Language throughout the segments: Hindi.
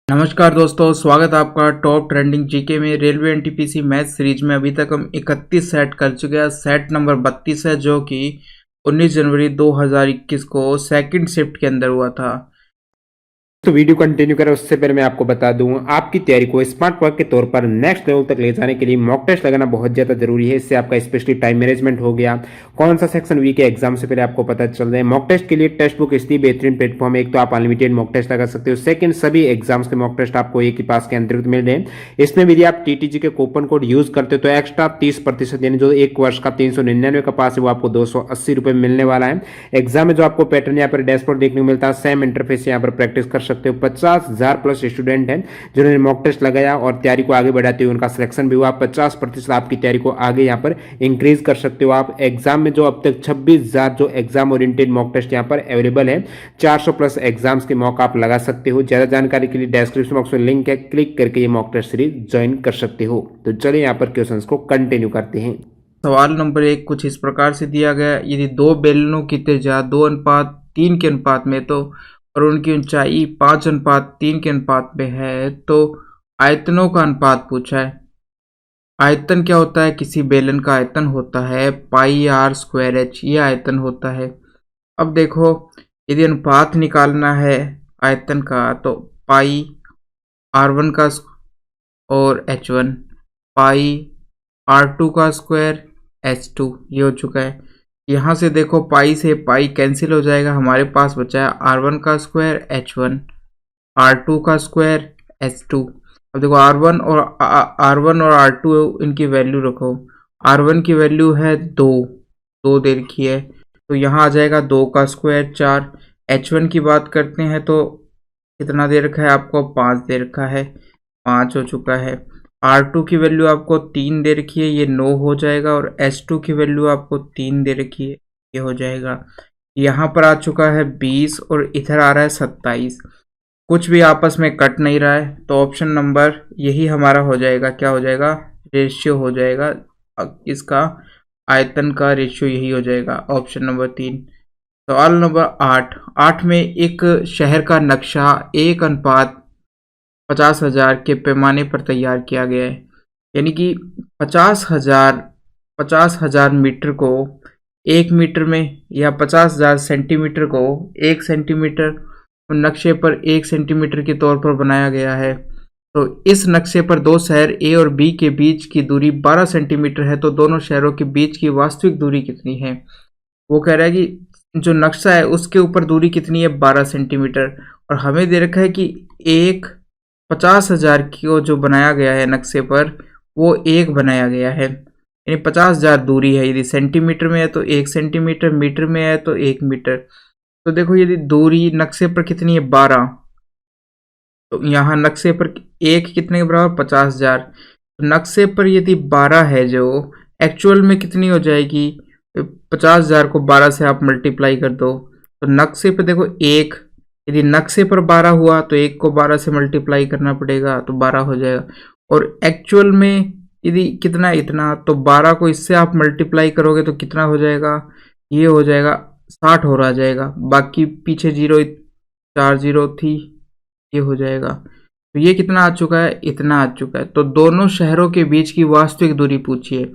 नमस्कार दोस्तों, स्वागत है आपका टॉप ट्रेंडिंग जीके में। रेलवे एनटीपीसी मैथ सीरीज में अभी तक हम 31 सेट कर चुके हैं। सेट नंबर 32 है जो कि 19 जनवरी 2021 को सेकंड शिफ्ट के अंदर हुआ था। तो वीडियो कंटिन्यू करें उससे पहले मैं आपको बता दूं, आपकी तैयारी को स्मार्ट वर्क के तौर पर नेक्स्ट लेवल तक ले जाने के लिए मॉक टेस्ट लगाना बहुत ज्यादा जरूरी है। इससे आपका स्पेशली टाइम मैनेजमेंट हो गया। कौन सा सेक्शन वीक है एग्जाम से पहले आपको पता चल रहा है। मॉक टेस्ट के लिए टेस्ट बुक इसलिए बेहतरीन प्लेटफॉर्म है। एक तो आप अनलिमिटेड मॉक टेस्ट लगा सकते हो, सेकंड सभी एग्जाम्स के मॉक टेस्ट आपको एक ही पास के अंतर्गत मिल रहे हैं। इसमें भी यदि आप टीटीजी के कूपन कोड यूज करते हो तो एक्स्ट्रा 30% यानी जो एक वर्ष का 399 का पास है वो आपको 280 रुपए मिलने वाला है। एग्जाम में जो आपको पैटर्न यहाँ पर डैशबोर्ड देखने को मिलता है, सेम इंटरफेस यहाँ पर प्रैक्टिस कर सकते हो। 50,000 प्लस स्टूडेंट हैं जिन्होंने मॉक टेस्ट लगाया और तैयारी को आगे बढ़ाते हुए उनका सिलेक्शन भी हुआ। 50% आपकी तैयारी को आगे यहाँ पर इंक्रीज कर सकते हो आप। एग्जाम में जो अब तक 26,000 जो एग्जाम ओरिएंटेड मॉक टेस्ट यहाँ पर अवेलेबल है, 400 प्लस एग्जाम्स के मॉक आप लगा सकते हो। ज्यादा जानकारी के लिए डिस्क्रिप्शन बॉक्स में लिंक है, क्लिक करके ये मॉक टेस्ट सीरीज ज्वाइन कर सकते हो। तो चलिए यहाँ पर क्वेश्चंस को कंटिन्यू करते हैं। सवाल नंबर 1 कुछ इस प्रकार से दिया गया। यदि दो बेलनों की त्रिज्या 2:3 के अनुपात में तो और उनकी ऊंचाई 5:3 के अनुपात में है तो आयतनों का अनुपात पूछा है। आयतन क्या होता है? किसी बेलन का आयतन होता है πr²h, ये आयतन होता है। अब देखो, यदि अनुपात निकालना है आयतन का तो पाई r1 का और h1, पाई r2 का स्क्वायर h2, ये हो चुका है। यहाँ से देखो पाई से पाई कैंसिल हो जाएगा, हमारे पास बचा है r1 का स्क्वायर h1, r2 का स्क्वायर h2। अब देखो r1 और r2 इनकी वैल्यू रखो। r1 की वैल्यू है 2 दे रखी है तो यहाँ आ जाएगा 2 का स्क्वायर 4। h1 की बात करते हैं तो कितना दे रखा है आपको? 5 दे रखा है, 5 हो चुका है। R2 की वैल्यू आपको 3 दे रखी है, ये 9 हो जाएगा। और S2 की वैल्यू आपको 3 दे रखी है, ये हो जाएगा। यहाँ पर आ चुका है 20 और इधर आ रहा है 27। कुछ भी आपस में कट नहीं रहा है तो ऑप्शन नंबर यही हमारा हो जाएगा। क्या हो जाएगा? रेशियो हो जाएगा। इसका आयतन का रेशियो यही हो जाएगा, ऑप्शन नंबर 3। सवाल नंबर 8 में एक शहर का नक्शा 1:50,000 के पैमाने पर तैयार किया गया है। यानी कि 50,000 मीटर को 1 मीटर में या 50,000 सेंटीमीटर को 1 सेंटीमीटर नक्शे पर 1 सेंटीमीटर के तौर पर बनाया गया है। तो इस नक्शे पर दो शहर ए और बी के बीच की दूरी 12 सेंटीमीटर है, तो दोनों शहरों के बीच की वास्तविक दूरी कितनी है? वो कह रहा है कि जो नक्शा है उसके ऊपर दूरी कितनी है? 12 सेंटीमीटर। और हमें दे रखा है कि एक 50,000 को जो बनाया गया है नक्शे पर वो एक बनाया गया है, यानी 50,000 दूरी है। यदि सेंटीमीटर में है तो 1 सेंटीमीटर, मीटर में है तो 1 मीटर। तो देखो, यदि दूरी नक्शे पर कितनी है? 12, तो यहाँ नक्शे पर एक कितने के बराबर? 50,000। तो नक्शे पर यदि 12 है, जो एक्चुअल में कितनी हो जाएगी? 50,000 को 12 से आप मल्टीप्लाई कर दो तो नक्शे पे देखो 1, यदि नक्शे पर 12 हुआ तो 1 को 12 से मल्टीप्लाई करना पड़ेगा तो 12 हो जाएगा। और एक्चुअल में यदि कितना इतना, तो 12 को इससे आप मल्टीप्लाई करोगे तो कितना हो जाएगा? ये हो जाएगा 60 हो रहा जाएगा। बाकी पीछे 4 जीरो थी, ये हो जाएगा। तो ये कितना आ चुका है? इतना आ चुका है। तो दोनों शहरों के बीच की वास्तविक दूरी पूछिए।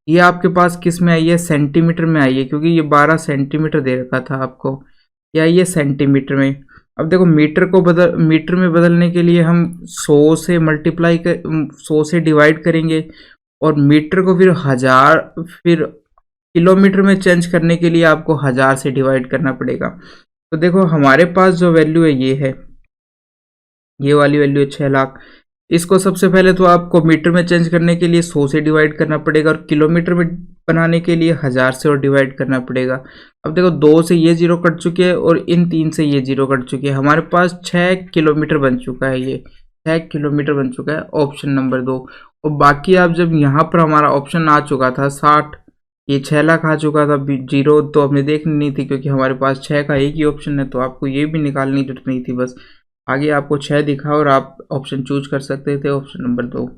ये आपके पास किस में आई है? सेंटीमीटर में आई है, क्योंकि ये 12 सेंटीमीटर दे रखा था आपको। या ये सेंटीमीटर में। अब देखो, मीटर में बदलने के लिए हम 100 से मल्टीप्लाई कर 100 से डिवाइड करेंगे, और मीटर को फिर 1000, फिर किलोमीटर में चेंज करने के लिए आपको 1000 से डिवाइड करना पड़ेगा। तो देखो, हमारे पास जो वैल्यू है ये है, ये वाली वैल्यू है 6 लाख। इसको सबसे पहले तो आपको मीटर में चेंज करने के लिए 100 से डिवाइड करना पड़ेगा, और किलोमीटर में बनाने के लिए 1000 से और डिवाइड करना पड़ेगा। अब देखो, 2 से ये 0 कट चुके हैं और इन 3 से ये 0 कट चुके हैं। हमारे पास 6 किलोमीटर बन चुका है, ये 6 किलोमीटर बन चुका है, ऑप्शन नंबर 2। और बाकी आप जब यहाँ पर हमारा ऑप्शन आ चुका था 60, ये 6 लाख आ चुका था, 0 तो हमने देखनी नहीं थी क्योंकि हमारे पास 6 का एक ही ऑप्शन है, तो आपको ये भी निकालने की जरूरत नहीं थी। बस आगे आपको 6 दिखा और आप ऑप्शन चूज कर सकते थे, ऑप्शन नंबर 2।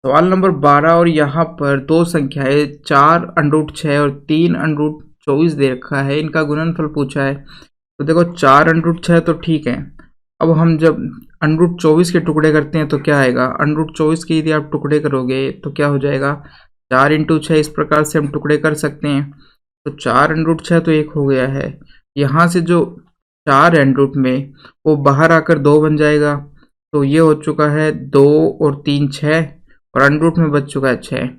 सवाल नंबर 12, और यहाँ पर दो संख्याएं 4√6 और 3√24 दे रखा है, इनका गुणनफल पूछा है। तो देखो, 4√6 तो ठीक है, अब हम जब √24 के टुकड़े करते हैं तो क्या आएगा, √24 के यदि आप टुकड़े करोगे तो क्या हो जाएगा, 4 × 6 इस प्रकार से हम टुकड़े कर सकते हैं। तो 4 √6 तो 1 हो गया है। यहाँ से जो 4 है √ में वो बाहर आकर 2 बन जाएगा, तो ये हो चुका है 2 और 3 6, और √ में बच चुका है 6,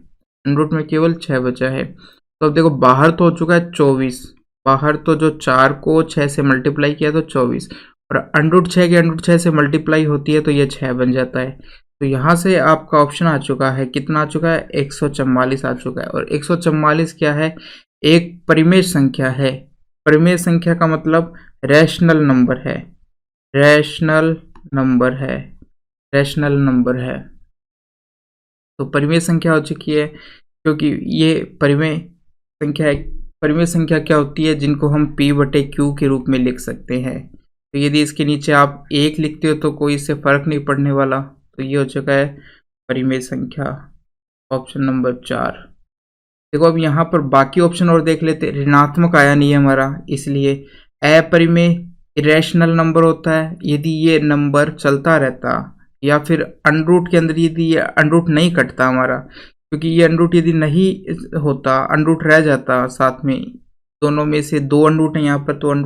√ में केवल 6 बचा है। तो अब देखो बाहर तो हो चुका है 24, बाहर तो जो 4 को 6 से मल्टीप्लाई किया तो 24, और √6 के √6 से मल्टीप्लाई होती है तो ये 6 बन जाता है। तो यहाँ से आपका ऑप्शन आ चुका है, कितना आ चुका है, 144 आ चुका है। और 144 क्या है, एक परिमेय संख्या है। परिमेय संख्या का मतलब रैशनल नंबर है, रैशनल नंबर है, रैशनल नंबर है। तो परिमेय संख्या हो चुकी है, क्योंकि ये परिमेय संख्या है। परिमेय संख्या क्या होती है, जिनको हम P/Q के रूप में लिख सकते हैं। तो यदि इसके नीचे आप 1 लिखते हो तो कोई इससे फर्क नहीं पड़ने वाला। तो ये हो चुका है परिमेय संख्या, ऑप्शन नंबर 4। देखो अब यहाँ पर बाकी ऑप्शन और देख लेते। ऋणात्मक आया नहीं है हमारा, इसलिए अपरिमेय इरेशनल नंबर होता है यदि ये नंबर चलता रहता, या फिर √ के अंदर यदि ये √ नहीं कटता हमारा, क्योंकि ये √ यदि नहीं होता, √ रह जाता साथ में, दोनों में से 2 √ है यहाँ पर, तो √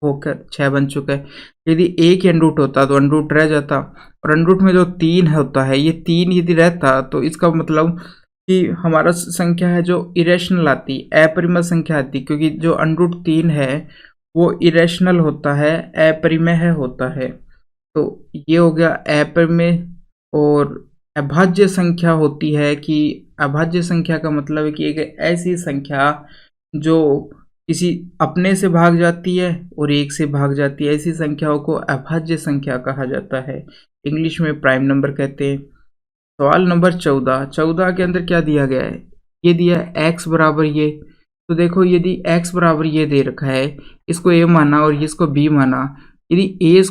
होकर 6 बन चुका है। यदि एक √ होता तो √ रह जाता, और √ में जो 3 होता है, ये 3 यदि रहता तो इसका मतलब कि हमारा संख्या है जो इरेशनल आती, अपरिमेय संख्या आती, क्योंकि जो √3 है वो इरेशनल होता है, अपरिमेय होता है। तो ये हो गया अपरिमेय। और अभाज्य संख्या होती है कि अभाज्य संख्या का मतलब है कि एक ऐसी संख्या जो किसी अपने से भाग जाती है और 1 से भाग जाती है, ऐसी संख्याओं को अभाज्य संख्या कहा जाता है, इंग्लिश में प्राइम नंबर कहते हैं। सवाल नंबर 14 के अंदर क्या दिया गया है, ये दिया है x बराबर ये। तो देखो यदि x बराबर ये दे रखा है, इसको a माना और इसको b माना, यदि a²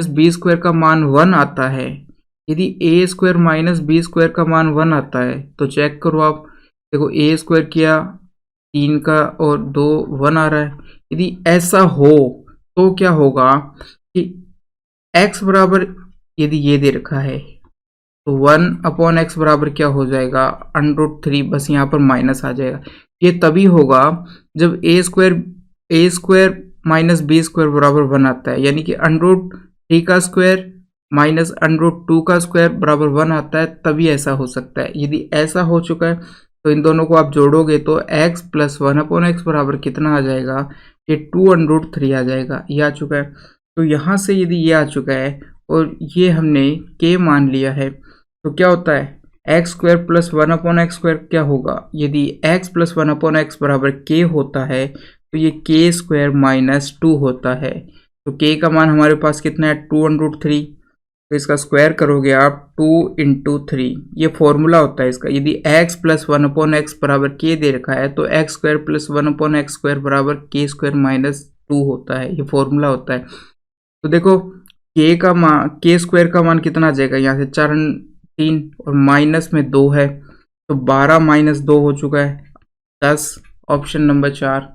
- b² का मान 1 आता है, यदि a² - b² का मान 1 आता है तो चेक करो आप। देखो a² किया 3 का और 2 1 आ रहा है। यदि ऐसा हो तो क्या होगा कि x बराबर यदि ये दे रखा है तो 1/x बराबर क्या हो जाएगा, √3, बस यहाँ पर माइनस आ जाएगा। ये तभी होगा जब a² - b² बराबर 1 आता है, यानी कि √3 का स्क्वायर माइनस √2 का स्क्वायर बराबर 1 आता है, तभी ऐसा हो सकता है। यदि ऐसा हो चुका है तो इन दोनों को आप जोड़ोगे तो x + 1/x बराबर कितना आ जाएगा, ये 2√3 आ जाएगा, ये आ चुका है। तो यहाँ से यदि ये आ चुका है और ये हमने k मान लिया है, तो क्या होता है, x² + 1/x² क्या होगा, यदि x + 1/x बराबर k होता है तो ये k² - 2 होता है। तो k का मान हमारे पास कितना है, 2√3, तो इसका स्क्वायर करोगे आप 2 × 3, ये फॉर्मूला होता है इसका। यदि x + 1/x बराबर k दे रखा है तो x² + 1/x² बराबर k² - 2 होता है, ये फॉर्मूला होता है। तो देखो k² का मान कितना आ जाएगा, यहाँ से 4 3 और माइनस में 2 है, तो 12 - 2 हो चुका है 10, ऑप्शन नंबर 4।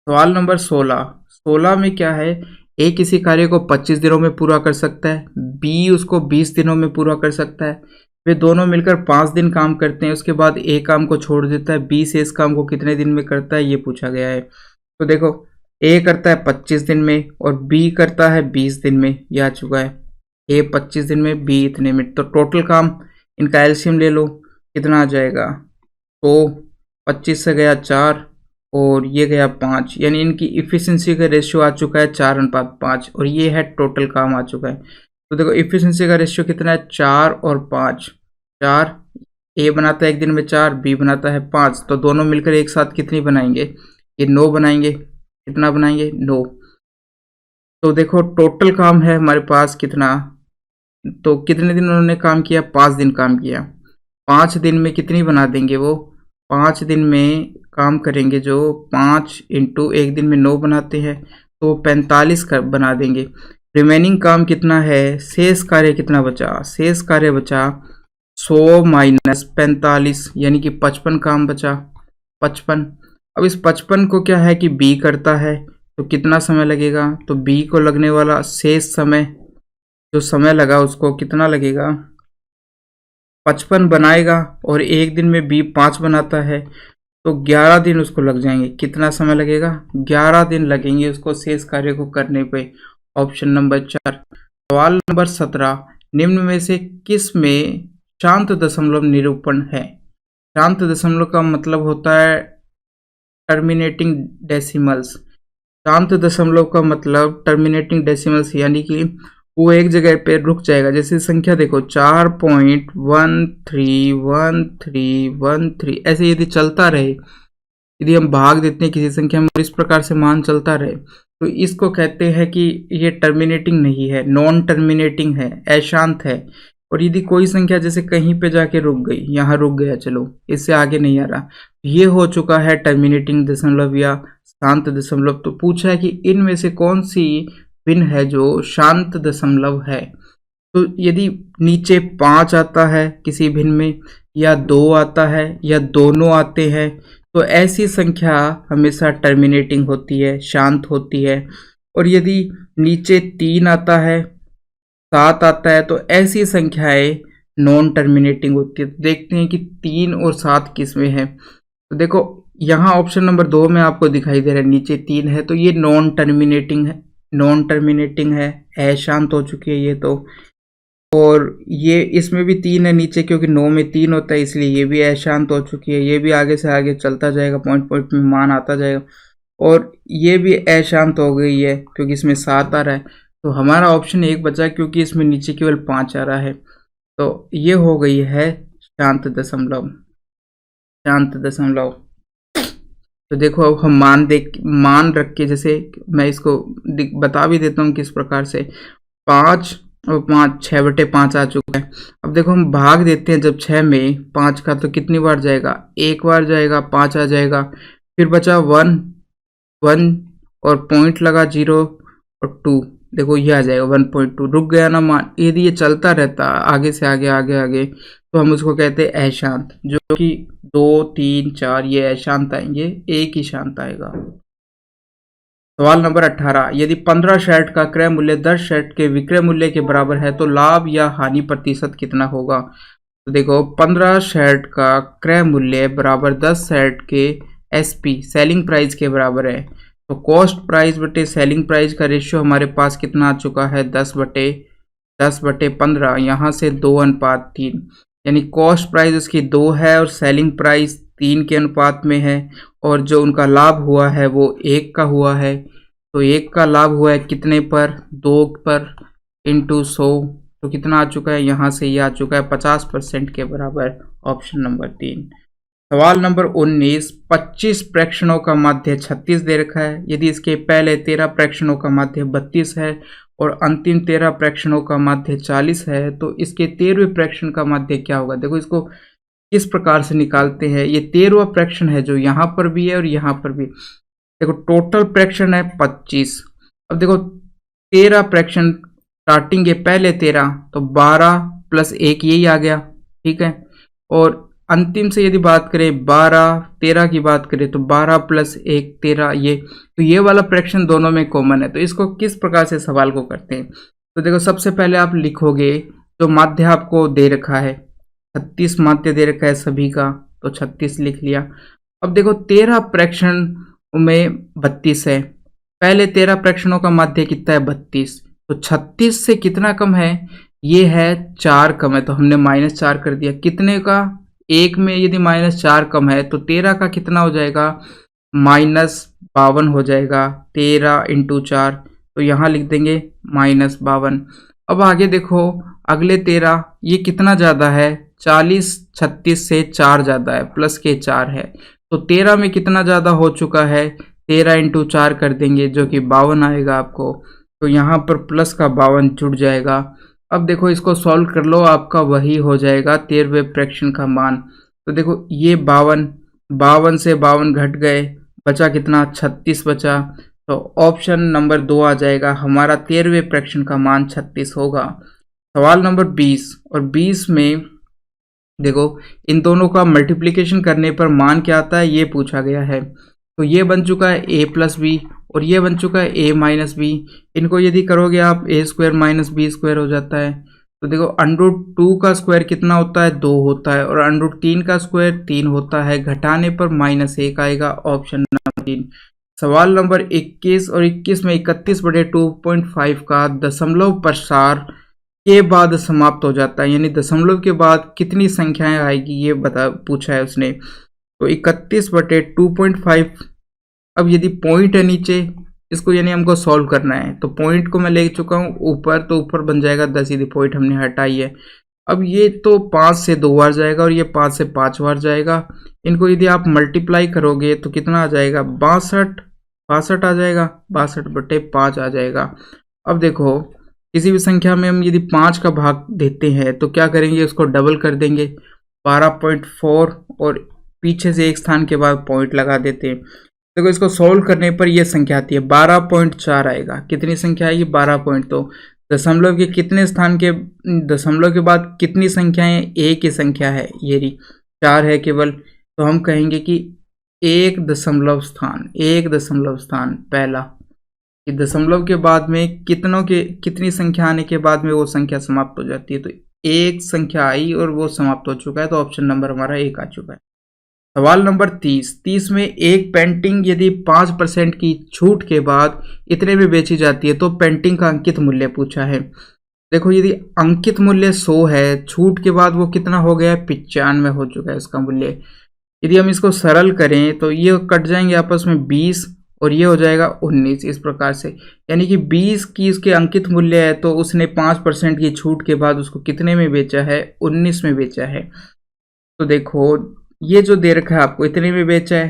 सवाल नंबर 16 में क्या है, ए किसी कार्य को 25 दिनों में पूरा कर सकता है, बी उसको 20 दिनों में पूरा कर सकता है। वे दोनों मिलकर 5 दिन काम करते हैं, उसके बाद ए काम को छोड़ देता है, बी से इस काम को कितने दिन में करता है, ये पूछा गया है। तो देखो ए करता है 25 दिन में और बी करता है 20 दिन में, यह आ चुका है। ए 25 दिन में, बी इतने में, तो टोटल काम इनका एलसीएम ले लो, कितना आ जाएगा, तो 25 से गया 4 और ये गया 5, यानी इनकी इफ़िशियंसी का रेशियो आ चुका है 4:5, और ये है टोटल काम आ चुका है। तो देखो इफ़िशियंसी का रेशियो कितना है, 4 और 5, 4, ए बनाता है एक दिन में 4, बी बनाता है 5, तो दोनों मिलकर एक साथ कितनी बनाएंगे, ये 9 बनाएंगे, कितना बनाएंगे, 9। तो देखो टोटल काम है हमारे पास कितना, तो कितने दिन उन्होंने काम किया, 5 दिन काम किया। 5 दिन में कितनी बना देंगे वो, 5 दिन में काम करेंगे जो 5 × 1 दिन में 9 बनाते हैं, तो 45 बना देंगे। रिमेनिंग काम कितना है, शेष कार्य कितना बचा, शेष कार्य बचा 100 - 45, यानी कि 55 काम बचा, 55। अब इस 55 को क्या है कि बी करता है, तो कितना समय लगेगा, तो बी को लगने वाला शेष समय, जो समय लगा उसको कितना लगेगा, 55 बनाएगा और एक दिन में बी 5 बनाता है तो 11 दिन उसको लग जाएंगे। कितना समय लगेगा, 11 दिन लगेंगे उसको शेष कार्य को करने पे। Option number 4। सवाल नंबर 17, निम्न में से किस में शांत दशमलव निरूपण है। शांत दशमलव का मतलब होता है टर्मिनेटिंग डेसिमल्स। शांत दशमलव का मतलब टर्मिनेटिंग डेसिमल्स, यानी कि वो एक जगह पे रुक जाएगा। जैसे संख्या देखो 4.131313, ऐसे यदि चलता रहे, यदि हम भाग देते हैं किसी संख्या में और इस प्रकार से मान चलता रहे, तो इसको कहते हैं कि ये टर्मिनेटिंग नहीं है, नॉन टर्मिनेटिंग है, अशांत है। और यदि कोई संख्या जैसे कहीं पे जाके रुक गई, यहाँ रुक गया, चलो इससे आगे नहीं आ रहा, ये हो चुका है टर्मिनेटिंग दशमलव या शांत दशमलव। तो पूछा है कि इनमें से कौन सी भिन्न है जो शांत दशमलव है। तो यदि नीचे 5 आता है किसी भिन्न में, या 2 आता है, या दोनों आते हैं, तो ऐसी संख्या हमेशा टर्मिनेटिंग होती है, शांत होती है। और यदि नीचे 3 आता है, 7 आता है, तो ऐसी संख्याएं नॉन टर्मिनेटिंग होती है। तो देखते हैं कि 3 और 7 किस में है। तो देखो यहाँ ऑप्शन नंबर 2 में आपको दिखाई दे रहा है नीचे 3 है, तो ये नॉन टर्मिनेटिंग है, नॉन टर्मिनेटिंग है, अशांत हो चुकी है ये तो। और ये इसमें भी 3 है नीचे, क्योंकि 9 में 3 होता है, इसलिए ये भी अशांत हो चुकी है। ये भी आगे से आगे चलता जाएगा, पॉइंट पॉइंट में मान आता जाएगा। और ये भी अशांत हो गई है क्योंकि इसमें 7 आ रहा है। तो हमारा ऑप्शन 1 बचा क्योंकि इसमें नीचे केवल 5 आ रहा है। तो ये हो गई है शांत दशमलव, शांत दशमलव। तो देखो अब हम मान रख के, जैसे मैं इसको बता भी देता हूँ किस प्रकार से। 5 और 5, 6/5 आ चुका है। अब देखो हम भाग देते हैं जब 6 में 5 का, तो कितनी बार जाएगा, 1 बार जाएगा, 5 आ जाएगा। फिर बचा 1 और पॉइंट लगा 0 और 2, देखो ये आ जाएगा 1.2, रुक गया ना मान। यदि ये चलता रहता आगे से आगे आगे आगे, तो हम उसको कहते हैं अशांत। जो कि 2, 3, 4 ये अशांत आएंगे, एक ही शांत आएगा। सवाल नंबर 18, यदि 15 शर्ट का क्रय मूल्य 10 शर्ट के विक्रय मूल्य के बराबर है तो लाभ या हानि प्रतिशत कितना होगा। तो देखो 15 शर्ट का क्रय मूल्य बराबर 10 शर्ट के एसपी सेलिंग प्राइस के बराबर है। तो कॉस्ट प्राइस बटे सेलिंग प्राइस का रेशियो हमारे पास कितना आ चुका है, 10/15। यहाँ से 2:3, यानी कॉस्ट प्राइस उसकी 2 है और सेलिंग प्राइस 3 के अनुपात में है। और जो उनका लाभ हुआ है वो 1 का हुआ है। तो 1 का लाभ हुआ है कितने पर, 2 पर इंटू 100, तो कितना आ चुका है, यहाँ से ये आ चुका है 50% के बराबर। Option number 3। सवाल नंबर 19, 25 प्रेक्षणों का माध्य 36 दे रखा है। यदि इसके पहले 13 प्रेक्षणों का माध्य 32 है और अंतिम 13 प्रेक्षणों का माध्य 40 है, तो इसके 13वें प्रेक्षण का माध्य क्या होगा। देखो इसको किस प्रकार से निकालते हैं। ये 13वां प्रेक्षण है जो यहाँ पर भी है और यहाँ पर भी। देखो टोटल प्रेक्षण है 25। अब देखो 13 प्रेक्षण स्टार्टिंग के पहले 13, तो 12 + 1 यही आ गया, ठीक है। और अंतिम से यदि बात करें 12, 13 की बात करें तो 12 + 1 13, ये तो ये वाला प्रेक्षण दोनों में कॉमन है। तो इसको किस प्रकार से सवाल को करते हैं। तो देखो सबसे पहले आप लिखोगे, जो माध्य आपको दे रखा है 36 माध्य दे रखा है सभी का, तो 36 लिख लिया। अब देखो 13 प्रेक्षण में 32 है, पहले 13 प्रेक्षणों का माध्य कितना है, 32। तो 36 से कितना कम है, ये है 4 कम है, तो हमने -4 कर दिया। कितने का, 1 में यदि -4 कम है तो 13 का कितना हो जाएगा, -52 हो जाएगा। 13 × 4, तो यहाँ लिख देंगे -52। अब आगे देखो अगले 13, ये कितना ज़्यादा है, 40 36 से 4 ज़्यादा है, प्लस के 4 है। तो 13 में कितना ज़्यादा हो चुका है, 13 × 4 कर देंगे जो कि 52 आएगा आपको। तो यहाँ पर प्लस का 52 जुड़ जाएगा। अब देखो इसको सॉल्व कर लो, आपका वही हो जाएगा 13वें प्रेक्षण का मान। तो देखो ये 52 से 52 घट गए, बचा कितना, 36 बचा। तो ऑप्शन नंबर 2 आ जाएगा, हमारा 13वें प्रेक्षण का मान 36 होगा। सवाल नंबर 20, और 20 में देखो इन दोनों का मल्टीप्लिकेशन करने पर मान क्या आता है ये पूछा गया है। तो ये बन चुका है a + b और ये बन चुका है a माइनस बी। इनको यदि करोगे आप a square minus B square हो जाता है। तो देखो √2 का स्क्वायर कितना होता है, 2 होता है, और √3 का स्क्वायर 3 होता है। घटाने पर -1 आएगा, ऑप्शन नंबर 3। सवाल नंबर 21 और 21 में 31/2.5 का दशमलव प्रसार के बाद समाप्त हो जाता है, यानी दशमलव के बाद कितनी संख्याएं आएगी ये पूछा है उसने। तो 31/2.5, अब यदि पॉइंट है नीचे, इसको यानी हमको सॉल्व करना है, तो पॉइंट को मैं ले चुका हूँ ऊपर, तो ऊपर बन जाएगा 10, यदि पॉइंट हमने हटाई है। अब ये तो 5 से 2 बार जाएगा और ये 5 से 5 बार जाएगा। इनको यदि आप मल्टीप्लाई करोगे तो कितना आ जाएगा, 62 आ जाएगा, 62/5 आ जाएगा। अब देखो किसी भी संख्या में हम यदि 5 का भाग देते हैं तो क्या करेंगे, उसको डबल कर देंगे, 12.4, और पीछे से एक स्थान के बाद पॉइंट लगा देते हैं। देखो इसको सोल्व करने पर ये संख्या आती है 12.4 आएगा। कितनी संख्या आएगी, 12 पॉइंट। तो दशमलव के कितने स्थान के, दशमलव के बाद कितनी संख्याएं, एक ही संख्या है, ये रही 4 है केवल। तो हम कहेंगे कि एक दशमलव स्थान पहला, कि दशमलव के बाद में कितनी संख्या आने के बाद में वो संख्या समाप्त हो जाती है। तो एक संख्या आई और वो समाप्त हो चुका है, तो ऑप्शन नंबर हमारा 1 आ चुका है। सवाल नंबर 30 में एक पेंटिंग यदि 5% की छूट के बाद इतने में बेची जाती है तो पेंटिंग का अंकित मूल्य पूछा है। देखो यदि अंकित मूल्य 100 है, छूट के बाद वो कितना हो गया है, 95 हो चुका है इसका मूल्य। यदि हम इसको सरल करें तो ये कट जाएंगे आपस में 20 और ये हो जाएगा 19, इस प्रकार से। यानी कि 20 की इसके अंकित मूल्य है, तो उसने 5% की छूट के बाद उसको कितने में बेचा है, 19 में बेचा है। तो देखो ये जो दे रखा है आपको, इतने में बेचा है,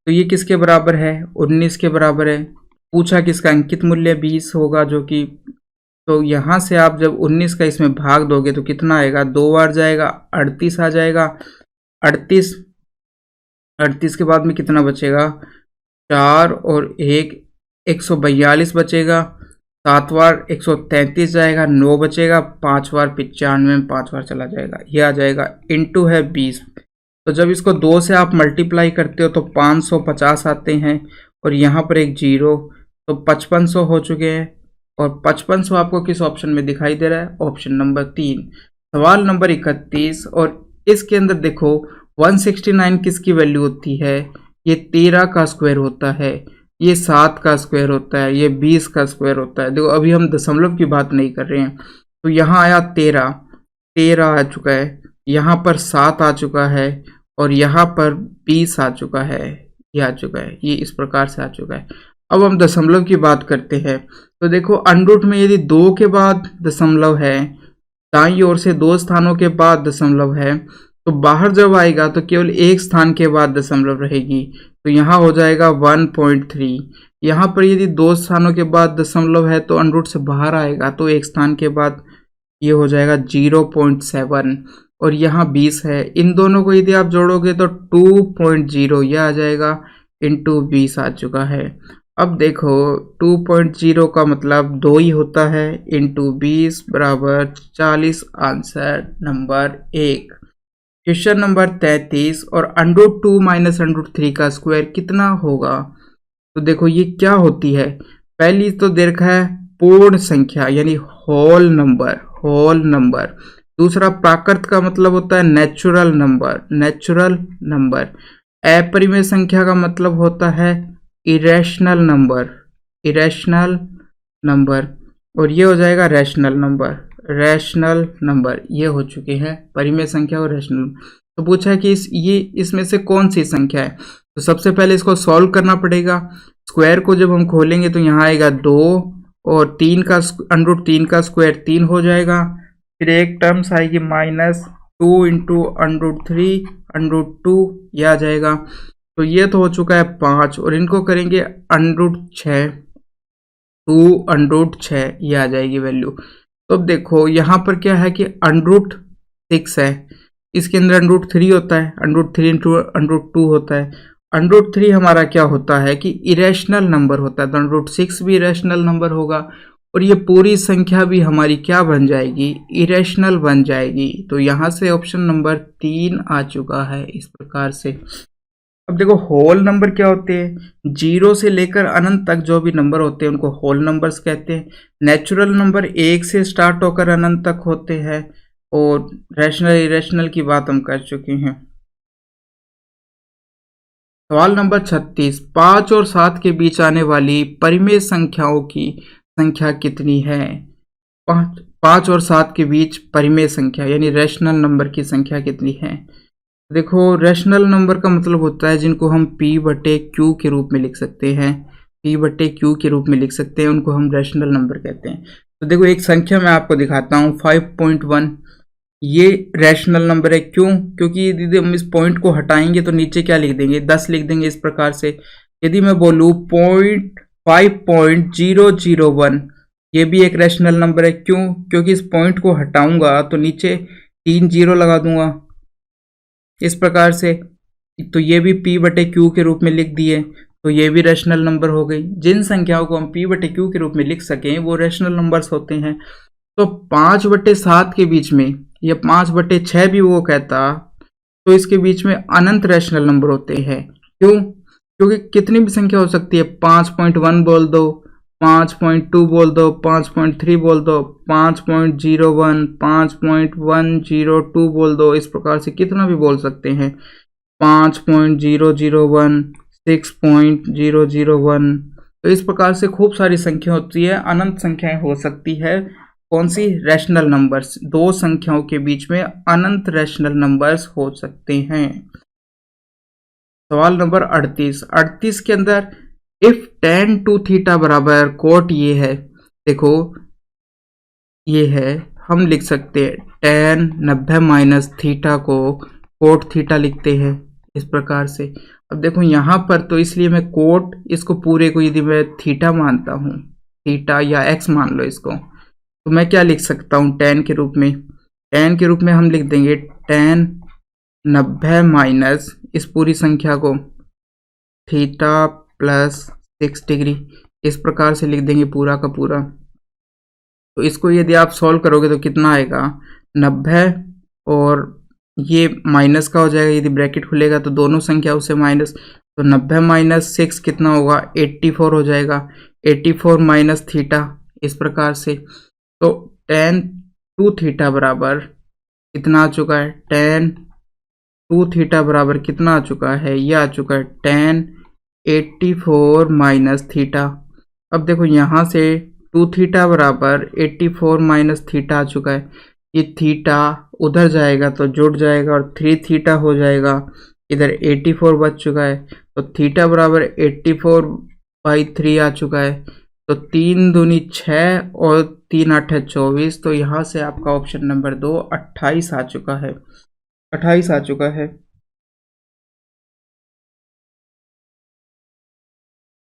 तो ये किसके बराबर है, 19 के बराबर है। पूछा कि इसका अंकित मूल्य 20 होगा, जो कि, तो यहाँ से आप जब 19 का इसमें भाग दोगे तो कितना आएगा, 2 बार जाएगा, 38 आ जाएगा। 38 के बाद में कितना बचेगा, 4 और 1, 142 बचेगा। 7 बार 133 जाएगा, 9 बचेगा, 5 बार 95 में 5 बार चला जाएगा, ये आ जाएगा, इंटू है 20। तो जब इसको 2 से आप मल्टीप्लाई करते हो तो 550 आते हैं, और यहाँ पर एक 0, तो 5500 हो चुके हैं। और 5500 आपको किस ऑप्शन में दिखाई दे रहा है, ऑप्शन नंबर 3। सवाल नंबर 31, और इसके अंदर देखो 169 किसकी वैल्यू होती है, ये 13 का स्क्वायर होता है, ये 7 का स्क्वायर होता है, ये 20 का स्क्वायर होता है। देखो अभी हम दशमलव की बात नहीं कर रहे हैं। तो यहाँ आया 13 आ चुका है, यहाँ पर 7 आ चुका है, और यहाँ पर 20 आ चुका है, ये आ चुका है, ये इस प्रकार से आ चुका है। अब हम दशमलव की बात करते हैं। तो देखो अंडरूट में यदि 2 के बाद दशमलव है, दाईं ओर से 2 स्थानों के बाद दशमलव है, तो बाहर जब आएगा तो केवल एक स्थान के बाद दशमलव रहेगी। तो यहाँ हो जाएगा 1.3। यहाँ पर यदि 2 स्थानों के बाद दशमलव है तो अंडरूट से बाहर आएगा, तो एक स्थान के बाद ये हो जाएगा 0.7, और यहाँ 20 है। इन दोनों को यदि आप जोड़ोगे तो 2.0 यह आ जाएगा, इंटू 20 आ चुका है। अब देखो 2.0 का मतलब 2 ही होता है, इंटू 20 बराबर 40, आंसर नंबर 1। क्वेश्चन नंबर 33, और √2 माइनस √3 का स्क्वायर कितना होगा। तो देखो ये क्या होती है, पहली तो दे रखा है पूर्ण संख्या यानी होल नंबर। दूसरा प्राकृत का मतलब होता है नेचुरल नंबर। अपरिमेय संख्या का मतलब होता है इरेशनल नंबर, और ये हो जाएगा रैशनल नंबर। ये हो चुके हैं परिमेय संख्या और रैशनल। तो पूछा है कि इसमें से कौन सी संख्या है। तो सबसे पहले इसको सॉल्व करना पड़ेगा। स्क्वायर को जब हम खोलेंगे तो यहाँ आएगा 2, और 3 का √3 का स्क्वायर 3 हो जाएगा। फिर एक टर्म्स आएगी -2 इंटू √3 √2, यह आ जाएगा। तो ये तो हो चुका है 5, और इनको करेंगे √6, 2 √6, ये आ जाएगी वैल्यू। तो अब देखो यहाँ पर क्या है कि √6 है, इसके अंदर √3 होता है, √3 इंटू √2 होता है। √3 हमारा क्या होता है कि इरेशनल नंबर होता है, तो √6 भी इरेशनल नंबर होगा, और ये पूरी संख्या भी हमारी क्या बन जाएगी, इरेशनल बन जाएगी। तो यहाँ से ऑप्शन नंबर 3 आ चुका है इस प्रकार से। अब देखो होल नंबर क्या होते हैं, 0 से लेकर अनंत तक जो भी नंबर होते हैं उनको होल नंबर्स कहते हैं। नेचुरल नंबर 1 से स्टार्ट होकर अनंत तक होते हैं, और रैशनल इरेशनल की बात हम कर चुके हैं। सवाल नंबर 36, 5 और 7 के बीच आने वाली परिमेय संख्याओं की संख्या कितनी है? 5 और 7 के बीच परिमेय संख्या यानी रैशनल नंबर की संख्या कितनी है? देखो, रैशनल नंबर का मतलब होता है जिनको हम p बटे क्यू के रूप में लिख सकते हैं, p बटे क्यू के रूप में लिख सकते हैं, उनको हम रैशनल नंबर कहते हैं। तो देखो एक संख्या मैं आपको दिखाता हूँ 5.1, ये रैशनल नंबर है। क्यों? क्योंकि यदि हम इस पॉइंट को हटाएंगे तो नीचे क्या लिख देंगे, 10 लिख देंगे इस प्रकार से। यदि मैं बोलूँ 5.001, ये भी एक रैशनल नंबर है। क्यों? क्योंकि इस पॉइंट को हटाऊंगा तो नीचे 3 जीरो लगा दूंगा इस प्रकार से, तो ये भी p बटे क्यू के रूप में लिख दिए, तो ये भी रैशनल नंबर हो गई। जिन संख्याओं को हम p बटे क्यू के रूप में लिख सकें वो रैशनल नंबर्स होते हैं। तो 5/7 के बीच में या 5/6 भी वो कहता, तो इसके बीच में अनंत रैशनल नंबर होते हैं। क्यों? क्योंकि कितनी भी संख्या हो सकती है, 5.1 बोल दो, 5.2 बोल दो, 5.3 बोल दो, 5.01, 5.102 बोल दो, इस प्रकार से कितना भी बोल सकते हैं, 5.001, 6.001। तो इस प्रकार से खूब सारी संख्या होती है, अनंत संख्याएं हो सकती है। कौन सी? Rational numbers. दो संख्याओं के बीच में अनंत रैशनल नंबर्स हो सकते हैं। सवाल नंबर 38 के अंदर इफ tan टू थीटा बराबर कोट ये है, देखो ये है, हम लिख सकते हैं tan 90 माइनस थीटा को कोट थीटा लिखते हैं इस प्रकार से। अब देखो यहाँ पर तो इसलिए मैं कोट, इसको पूरे को यदि मैं थीटा मानता हूँ, थीटा या x मान लो इसको, तो मैं क्या लिख सकता हूँ tan के रूप में? tan के रूप में हम लिख देंगे tan 90 माइनस इस पूरी संख्या को थीटा प्लस 6 डिग्री, इस प्रकार से लिख देंगे पूरा का पूरा। तो इसको यदि आप सॉल्व करोगे तो कितना आएगा, 90 और ये माइनस का हो जाएगा, यदि ब्रैकेट खुलेगा तो दोनों संख्याओं से माइनस, तो 90 माइनस 6 कितना होगा, 84 हो जाएगा, 84 माइनस थीटा, इस प्रकार से। तो tan टू थीटा बराबर कितना आ चुका है, tan टू थीटा बराबर कितना आ चुका है, ये आ चुका है tan 84 माइनस थीटा। अब देखो यहाँ से 2 थीटा बराबर 84 माइनस थीटा आ चुका है, ये थीटा उधर जाएगा तो जुड़ जाएगा और 3 थीटा हो जाएगा, इधर 84 बच चुका है, तो थीटा बराबर 84/3 आ चुका है। तो 3 दूनी 6 और 3 8 24, तो यहाँ से आपका ऑप्शन नंबर 2 28 आ चुका है, 28 आ चुका है।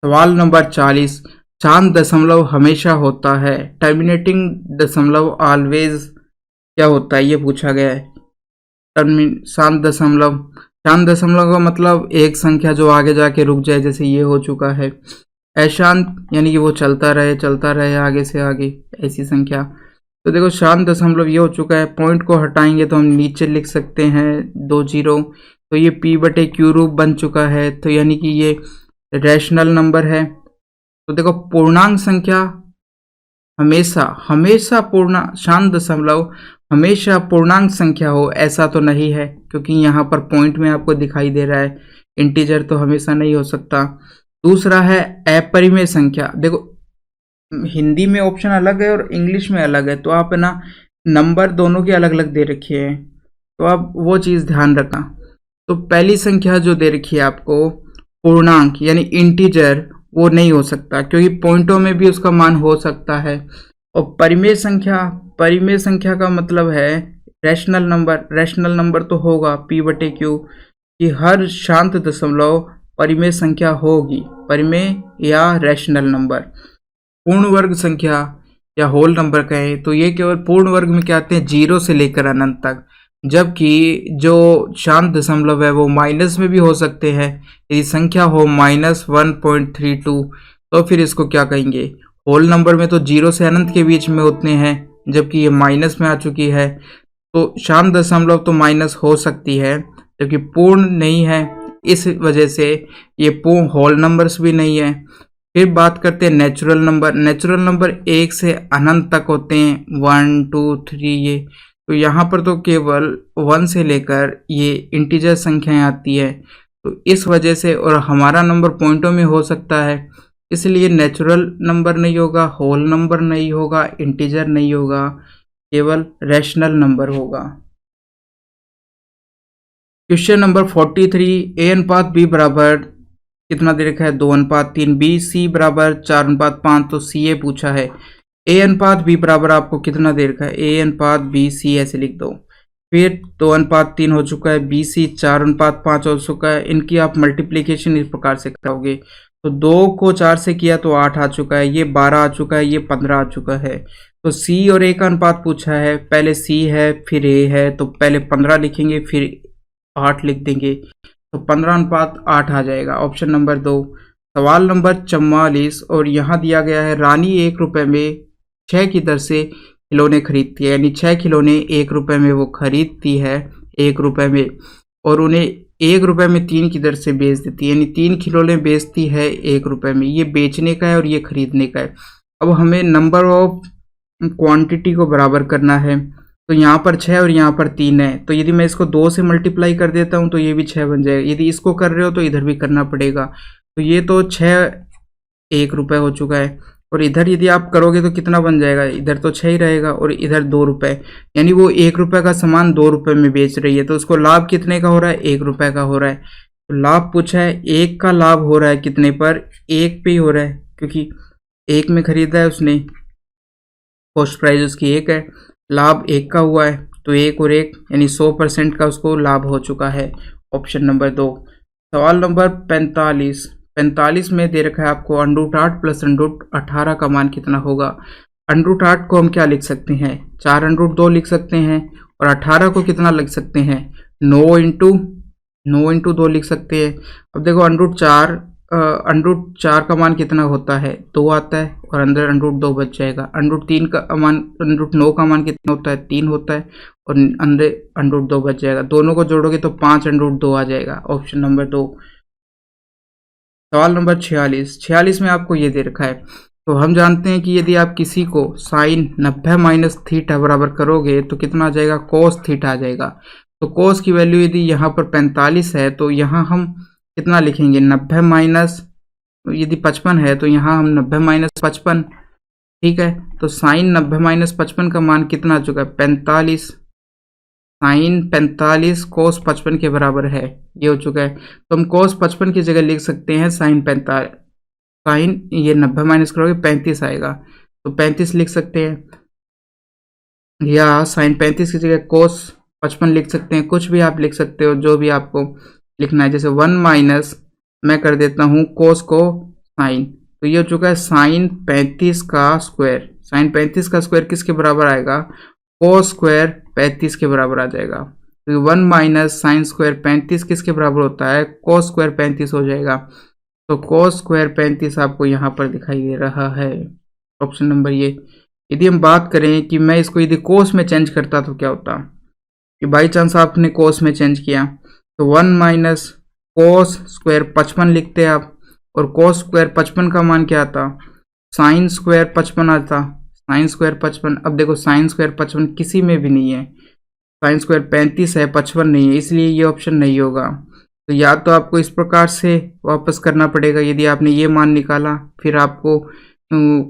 सवाल नंबर 40, चांद दशमलव हमेशा होता है, टर्मिनेटिंग दशमलव ऑलवेज क्या होता है, ये पूछा गया है। चांद दशमलव का मतलब एक संख्या जो आगे जाके रुक जाए, जैसे ये हो चुका है। अशांत यानी कि वो चलता रहे आगे से आगे, ऐसी संख्या। तो देखो शांत दशमलव ये हो चुका है, पॉइंट को हटाएंगे तो हम नीचे लिख सकते हैं 2 जीरो, तो ये p बटे क्यू रूप बन चुका है, तो यानी कि ये रैशनल नंबर है। तो देखो पूर्णांक संख्या हमेशा शांत दशमलव हमेशा पूर्णांक संख्या हो ऐसा तो नहीं है, क्योंकि यहाँ पर पॉइंट में आपको दिखाई दे रहा है, इंटीजर तो हमेशा नहीं हो सकता। दूसरा है अपरिमेय संख्या। देखो हिंदी में ऑप्शन अलग है और इंग्लिश में अलग है, तो आप है ना नंबर दोनों के अलग अलग दे रखे हैं, तो आप वो चीज़ ध्यान रखना। तो पहली संख्या जो दे रखी है आपको पूर्णांक यानी इंटीजर, वो नहीं हो सकता, क्योंकि पॉइंटों में भी उसका मान हो सकता है। और परिमेय संख्या का मतलब है रैशनल नंबर तो होगा p बटे क्यू, कि हर शांत दशमलव परिमेय संख्या होगी, परिमेय या रैशनल नंबर। पूर्ण वर्ग संख्या या होल नंबर कहें तो ये केवल पूर्ण वर्ग में क्या आते हैं, 0 से लेकर अनंत तक, जबकि जो शांत दशमलव है वो माइनस में भी हो सकते हैं। यदि संख्या हो -1.32 तो फिर इसको क्या कहेंगे, होल नंबर में तो 0 से अनंत के बीच में होते हैं, जबकि ये माइनस में आ चुकी है, तो शांत दशमलव तो माइनस हो सकती है, जबकि पूर्ण नहीं है, इस वजह से ये होल नंबर्स भी नहीं है। फिर बात करते हैं नेचुरल नंबर। नेचुरल नंबर 1 से अनंत तक होते हैं, 1 2 3 ये। तो यहाँ पर तो केवल 1 से लेकर ये इंटीजर संख्याएं आती है, तो इस वजह से और हमारा नंबर पॉइंटों में हो सकता है, इसलिए नेचुरल नंबर नहीं होगा, होल नंबर नहीं होगा, इंटीजर नहीं होगा, केवल रैशनल नंबर होगा। क्वेश्चन नंबर 43, ए अनुपात बी बराबर कितना दे रखा है, 2:3, बी सी बराबर 4:5, तो सी ए पूछा है। ए अनुपात बी बराबर आपको कितना दे रखा है, ए अनुपात बी सी ऐसे लिख दो। फिर 2:3 हो चुका है, बी सी 4:5 हो चुका है। इनकी आप मल्टीप्लीकेशन इस प्रकार से कराओगे, तो 2 को 4 से किया तो 8 आ चुका है, ये 12 आ चुका है, ये 15 आ चुका है। तो सी और ए का अनुपात पूछा है, पहले सी है फिर ए है, तो पहले 15 लिखेंगे फिर 8 लिख देंगे, तो 15:8 आ जाएगा। Option number 2। सवाल नंबर 44, और यहाँ दिया गया है रानी 1 रुपये में 6 की दर से खिलौने खरीदती है, यानी 6 खिलौने 1 रुपये में वो खरीदती है 1 रुपये में, और उन्हें 1 रुपये में 3 की दर से बेच देती है, यानी 3 खिलौने बेचती है 1 रुपये में। ये बेचने का है और ये खरीदने का है। अब हमें नंबर ऑफ क्वांटिटी को बराबर करना है, तो यहाँ पर 6 और यहाँ पर 3 है, तो यदि मैं इसको 2 से मल्टीप्लाई कर देता हूँ तो ये भी 6 बन जाएगा। यदि इसको कर रहे हो तो इधर भी करना पड़ेगा, तो ये तो 6 1 रुपये हो चुका है, और इधर यदि आप करोगे तो कितना बन जाएगा, इधर तो 6 ही रहेगा और इधर 2 रुपये, यानी वो 1 रुपये का सामान 2 रुपये में बेच रही है, तो उसको लाभ कितने का हो रहा है, 1 रुपये का हो रहा है। तो लाभ पूछा है, 1 का लाभ हो रहा है कितने पर, 1 पे ही हो रहा है, क्योंकि 1 में खरीदा है उसने, कॉस्ट प्राइस उसकी 1 है, लाभ 1 का हुआ है, तो 1 और 1 यानी 100% का उसको लाभ हो चुका है। Option number 2। सवाल नंबर 45 में दे रखा है आपको √8 + √18 का मान कितना होगा। √8 को हम क्या लिख सकते हैं, 4√2 लिख सकते हैं, और 18 को कितना लिख सकते हैं, 9 इंटू 2 लिख सकते हैं। अब देखो √4 का मान कितना होता है, 2 आता है, और अंदर √2 बच जाएगा। √9 का मान कितना होता है, 3 होता है, और अंदर √2 बच जाएगा। दोनों को जोड़ोगे तो 5√2 आ जाएगा। Option number 2। सवाल नंबर 46 में आपको ये दे रखा है, तो हम जानते हैं कि यदि आप किसी को साइन 90 - थीटा बराबर करोगे तो कितना आ जाएगा, कोस थीटा आ जाएगा। तो कोस की वैल्यू यदि यहाँ पर 45 है, तो यहाँ हम कितना लिखेंगे, 90 - यदि 55 है तो यहाँ हम 90 - 55, ठीक है। तो साइन 90 - 55 का मान कितना आ चुका है, 45। साइन 45 कोस 55 के बराबर है, ये हो चुका है। तो हम कोस 55 की जगह लिख सकते हैं साइन 45, साइन ये 90 माइनस करोगे 35 आएगा, तो 35 लिख सकते हैं, या साइन 35 की जगह कोस 55 लिख सकते हैं, कुछ भी आप लिख सकते हो, जो भी आपको लिखना है। जैसे 1 माइनस मैं कर देता हूँ कोस को साइन, तो ये हो चुका है साइन 35 का स्क्वायर। साइन 35 का स्क्वायर किसके बराबर आएगा, कोस स्क्वायर 35 के बराबर आ जाएगा। तो 1 माइनस साइन स्क्वायर 35 किसके बराबर होता है, कोस स्क्वायर 35 हो जाएगा। तो कोस स्क्वायर 35 आपको यहाँ पर दिखाई दे रहा है। ऑप्शन नंबर ये। यदि हम बात करें कि मैं इसको यदि कोस में चेंज करता तो क्या होता, कि बाई चांस आपने कोस में चेंज किया, तो 1 माइनस कोस स्क्वायर 55 लिखते आप, और कोस स्क्वायर 55 का मान क्या आता, साइन स्क्वायर 55 आता, साइन स्क्वायर 55। अब देखो साइन स्क्वायर 55 किसी में भी नहीं है, साइन स्क्वायर 35 है 55 नहीं है, इसलिए ये ऑप्शन नहीं होगा। तो या तो आपको इस प्रकार से वापस करना पड़ेगा, यदि आपने ये मान निकाला फिर आपको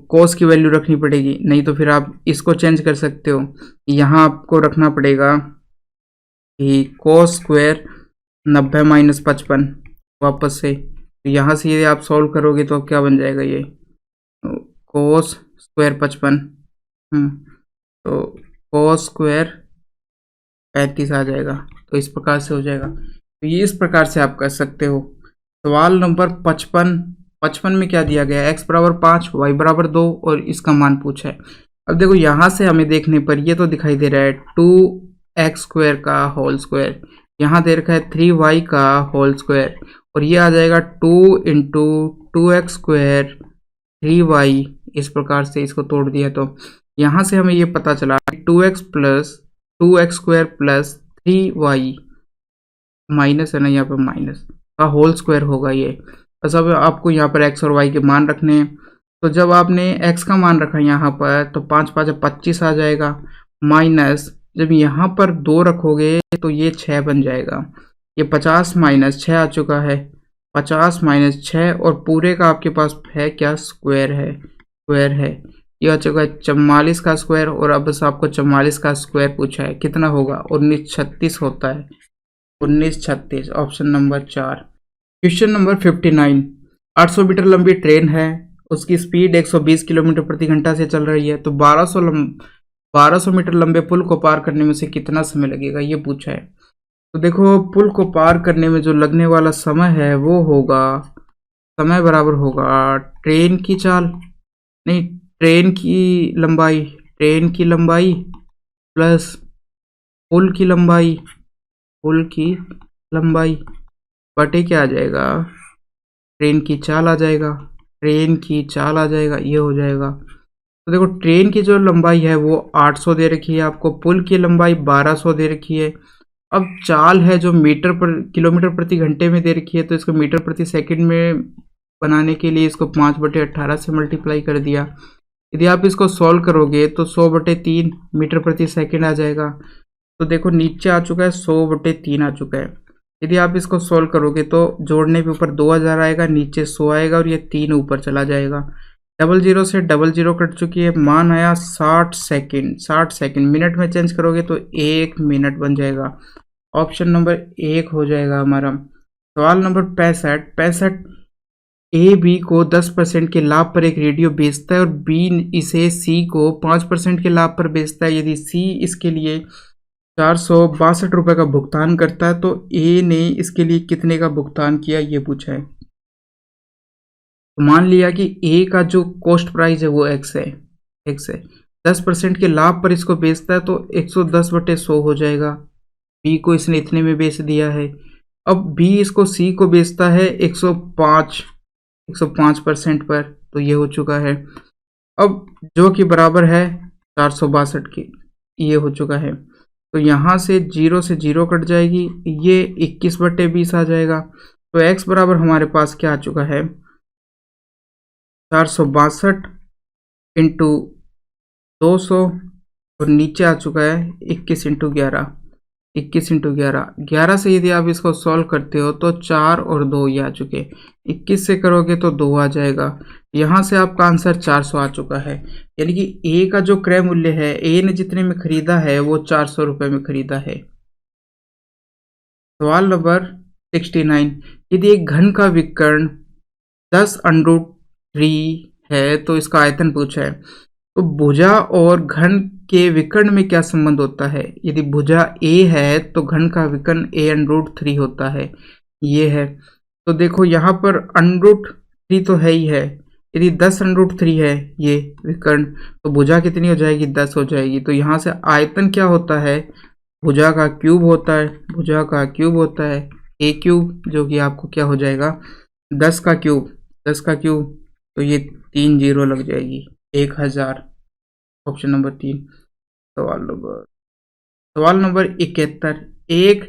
कोस की वैल्यू रखनी पड़ेगी, नहीं तो फिर आप इसको चेंज कर सकते हो। यहाँ आपको रखना पड़ेगा कि कोस स्क्वायर 90 माइनस 55 वापस से। तो यहाँ से यदि आप सॉल्व करोगे तो क्या बन जाएगा, ये कोस स्क्वायर 55, तो कोस स्क्वायर 35 आ जाएगा। तो इस प्रकार से हो जाएगा। तो ये इस प्रकार से आप कर सकते हो। सवाल नंबर 55 में क्या दिया गया है, x बराबर 5 y बराबर 2 और इसका मान पूछा है। अब देखो यहाँ से हमें देखने पर ये तो दिखाई दे रहा है 2x स्क्वायर का होल स्क्वायर, यहाँ दे रखा है 3y का होल स्क्वायर, और ये आ जाएगा 2 इंटू 2x स्क्वायर 3y। इस प्रकार से इसको तोड़ दिया तो यहाँ से हमें ये पता चला 2x square plus 3y, minus है ना यहाँ पर माइनस, का होल स्क्वायर होगा ये। बस अब आपको यहाँ पर एक्स और वाई के मान रखने हैं। तो जब आपने एक्स का मान रखा यहाँ पर तो 5 5 25 आ जाएगा, माइनस जब यहाँ पर 2 रखोगे तो ये 6 बन जाएगा। ये 50 माइनस 6 आ चुका है, 50 माइनस 6 और पूरे का आपके पास है क्या, स्क्वायर है, स्क्वायर है। ये आ चुका है 44 का स्क्वायर। और अब बस आपको 44 का स्क्वायर पूछा है, कितना होगा, 1936 होता है, 1936, option number 4। Question number 59, 800 metre लंबी ट्रेन है, उसकी स्पीड 120 किलोमीटर प्रति घंटा से चल रही है, तो 1200 मीटर लंबे पुल को पार करने में से कितना समय लगेगा, ये पूछा है। तो देखो पुल को पार करने में जो लगने वाला समय है वो होगा, समय बराबर होगा ट्रेन की चाल, नहीं ट्रेन की लंबाई प्लस पुल की लंबाई बटे क्या आ जाएगा, ट्रेन की चाल आ जाएगा, ये हो जाएगा। तो देखो ट्रेन की जो लंबाई है वो 800 दे रखी है आपको, पुल की लंबाई 1200 दे रखी है। अब चाल है जो किलोमीटर प्रति घंटे में दे रखी है, तो इसको मीटर प्रति सेकंड में बनाने के लिए इसको 5/18 से मल्टीप्लाई कर दिया। यदि आप इसको सॉल्व करोगे तो 100/3 मीटर प्रति सेकंड आ जाएगा। तो देखो नीचे आ चुका है 100/3 आ चुका है। यदि आप इसको सॉल्व करोगे तो जोड़ने पे ऊपर 2000 आएगा, नीचे 100 आएगा और ये 3 ऊपर चला जाएगा। 00 से 00 कट चुकी है, मान आया 60 सेकंड। 60 सेकंड मिनट में चेंज करोगे तो 1 मिनट बन जाएगा। ऑप्शन नंबर 1 हो जाएगा हमारा। सवाल नंबर 65, ए बी को 10% के लाभ पर एक रेडियो बेचता है और बी इसे सी को 5% के लाभ पर बेचता है। यदि सी इसके लिए 462 रुपये का भुगतान करता है तो ए ने इसके लिए कितने का भुगतान किया, ये पूछा है। तो मान लिया कि ए का जो कॉस्ट प्राइस है वो एक्स है, 10% के लाभ पर इसको बेचता है तो 110/100 हो जाएगा। बी को इसने इतने में बेच दिया है। अब बी इसको सी को बेचता है 105% पर, तो ये हो चुका है। अब जो कि बराबर है 462 की, ये हो चुका है। तो यहाँ से 0 से 0 कट जाएगी, ये 21/20 आ जाएगा। तो x बराबर हमारे पास क्या आ चुका है, 462 इंटू 200 और नीचे आ चुका है 21 इंटू 11। 11 से यदि आप इसको सॉल्व करते हो तो 4 और 2 ये आ चुके, 21 से करोगे तो 2 आ जाएगा। यहाँ से आपका आंसर 400 आ चुका है। यानी कि ए का जो क्रय मूल्य है, ए ने जितने में खरीदा है वो 400 रुपये में खरीदा है। सवाल नंबर 69, यदि एक घन का विकर्ण 10√3 है तो इसका आयतन पूछा है। तो भुजा और घन के विकर्ण में क्या संबंध होता है, यदि भुजा a है तो घन का विकर्ण a√3 होता है, ये है। तो देखो यहाँ पर √3 तो है ही है, यदि 10√3 है ये विकर्ण तो भुजा कितनी हो जाएगी, 10 हो जाएगी। तो यहाँ से आयतन क्या होता है, भुजा का क्यूब होता है, a³ जो कि आपको क्या हो जाएगा 10 का क्यूब, तो ये 3 0 लग जाएगी, 1000। Option number 3। सवाल नंबर 71, एक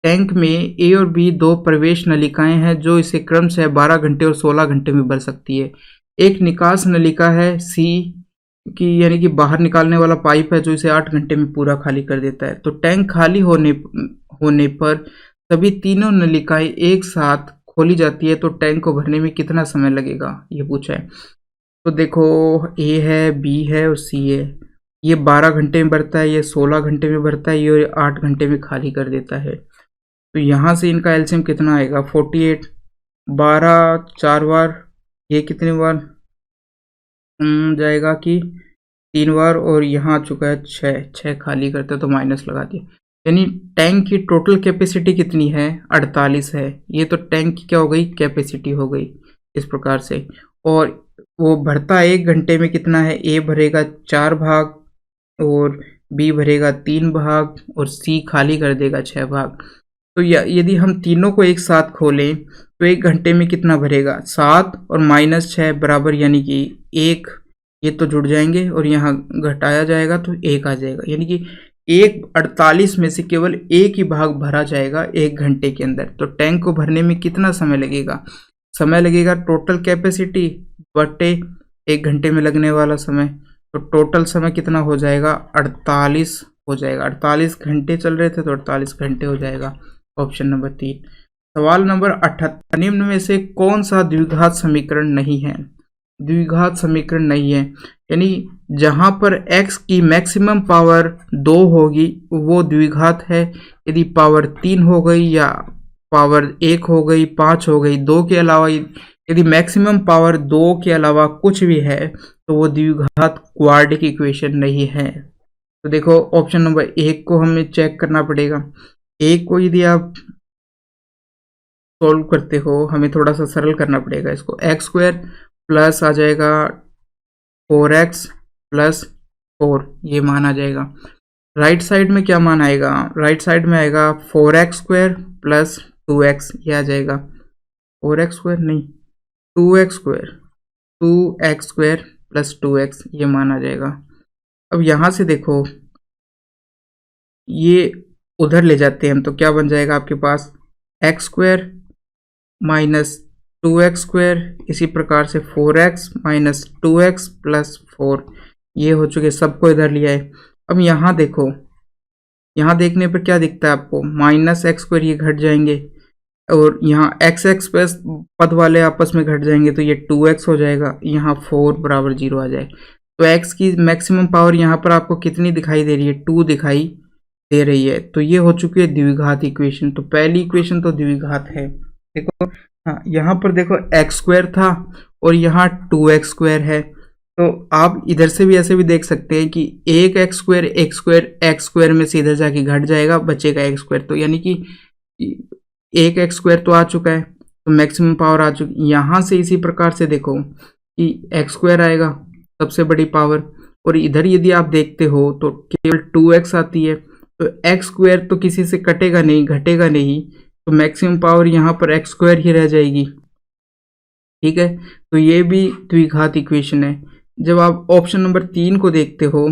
टैंक में ए और बी 2 प्रवेश नलिकाएं हैं जो इसे क्रमशः 12 घंटे और 16 घंटे में भर सकती है। एक निकास नलिका है सी की, यानी कि बाहर निकालने वाला पाइप है जो इसे 8 घंटे में पूरा खाली कर देता है। तो टैंक खाली होने पर सभी तीनों नलिकाएं एक साथ खोली जाती है, तो टैंक को भरने में कितना समय लगेगा, ये पूछा है। तो देखो ए है, बी है और सी है, ये 12 घंटे में भरता है, ये 16 घंटे में भरता है, ये 8 घंटे में खाली कर देता है। तो यहाँ से इनका एलसीएम कितना आएगा 48, 12 4 बार, ये कितने बार जाएगा कि 3 बार, और यहाँ आ चुका है 6 खाली करते तो माइनस लगा दिया। यानी टैंक की टोटल कैपेसिटी कितनी है 48 है। ये तो टैंक की क्या हो गई, कैपेसिटी हो गई इस प्रकार से। और वो भरता 1 घंटे में कितना है, ए भरेगा 4 भाग और बी भरेगा 3 भाग और सी खाली कर देगा 6 भाग। तो यदि हम तीनों को एक साथ खोलें तो 1 घंटे में कितना भरेगा, 7 और -6 बराबर, यानी कि 1, ये तो जुड़ जाएंगे और यहाँ घटाया जाएगा तो 1 आ जाएगा। यानी कि एक 48 में से केवल एक ही भाग भरा जाएगा 1 घंटे के अंदर। तो टैंक को भरने में कितना समय लगेगा? समय लगेगा टोटल कैपेसिटी बटे 1 घंटे में लगने वाला समय। तो टोटल समय कितना हो जाएगा? 48 हो जाएगा। 48 घंटे चल रहे थे तो 48 घंटे हो जाएगा। Option number 3। सवाल नंबर 78, निम्न में से कौन सा द्विघात समीकरण नहीं है? द्विघात समीकरण नहीं है यानी जहां पर x की मैक्सिमम पावर 2 होगी वो द्विघात है। यदि पावर 3 हो गई या पावर 1 हो गई, 5 हो गई, 2 के अलावा यदि मैक्सिमम पावर 2 के अलावा कुछ भी है तो वो द्विघात क्वाड्रेटिक इक्वेशन नहीं है। तो देखो ऑप्शन नंबर 1 को हमें चेक करना पड़ेगा। 1 को यदि आप सॉल्व करते हो, हमें थोड़ा सा सरल करना पड़ेगा इसको। एक्स स्क्वायर प्लस आ जाएगा 4x प्लस 4, ये मान आ जाएगा। राइट साइड में क्या मान आएगा? राइट साइड में आएगा 4x स्क्वायर प्लस 2x, ये आ जाएगा। 4x स्क्वायर नहीं, 2x square, 2x square plus 2x, ये मान आ जाएगा। अब यहाँ से देखो ये उधर ले जाते हैं हम तो क्या बन जाएगा आपके पास? X square minus 2x square, इसी प्रकार से 4x माइनस 2x प्लस 4, ये हो चुके। सबको इधर लिया है। अब यहाँ देखो, यहाँ देखने पर क्या दिखता है आपको? माइनस एक्स स्क्वायर ये घट जाएंगे और यहाँ एक्स एक्स प्लस पद वाले आपस में घट जाएंगे तो ये 2x हो जाएगा। यहाँ 4 बराबर 0 आ जाए तो x की मैक्सिमम पावर यहाँ पर आपको कितनी दिखाई दे रही है? 2 दिखाई दे रही है। तो ये हो चुकी है द्विघात इक्वेशन। तो पहली इक्वेशन तो द्विघात है। देखो हाँ, यहाँ पर देखो एक्स स्क्वायर था और यहाँ 2x स्क्वायर है। तो आप इधर से भी ऐसे भी देख सकते हैं कि एक एक्स स्क्वायर में से इधर जाके घट जाएगा, बचेगा एक्स स्क्वायर। तो यानी कि एक एक्स स्क्वायर तो आ चुका है, तो मैक्सिमम पावर आ चुकी। यहाँ से इसी प्रकार से देखो कि एक्स स्क्वायर आएगा सबसे बड़ी पावर, और इधर यदि आप देखते हो तो केवल 2x आती है। तो एक्स स्क्वायर तो किसी से कटेगा नहीं, घटेगा नहीं, तो मैक्सिमम पावर यहाँ पर एक्स स्क्वायर ही रह जाएगी। ठीक है, तो ये भी द्विघात इक्वेशन है। जब आप ऑप्शन नंबर 3 को देखते हो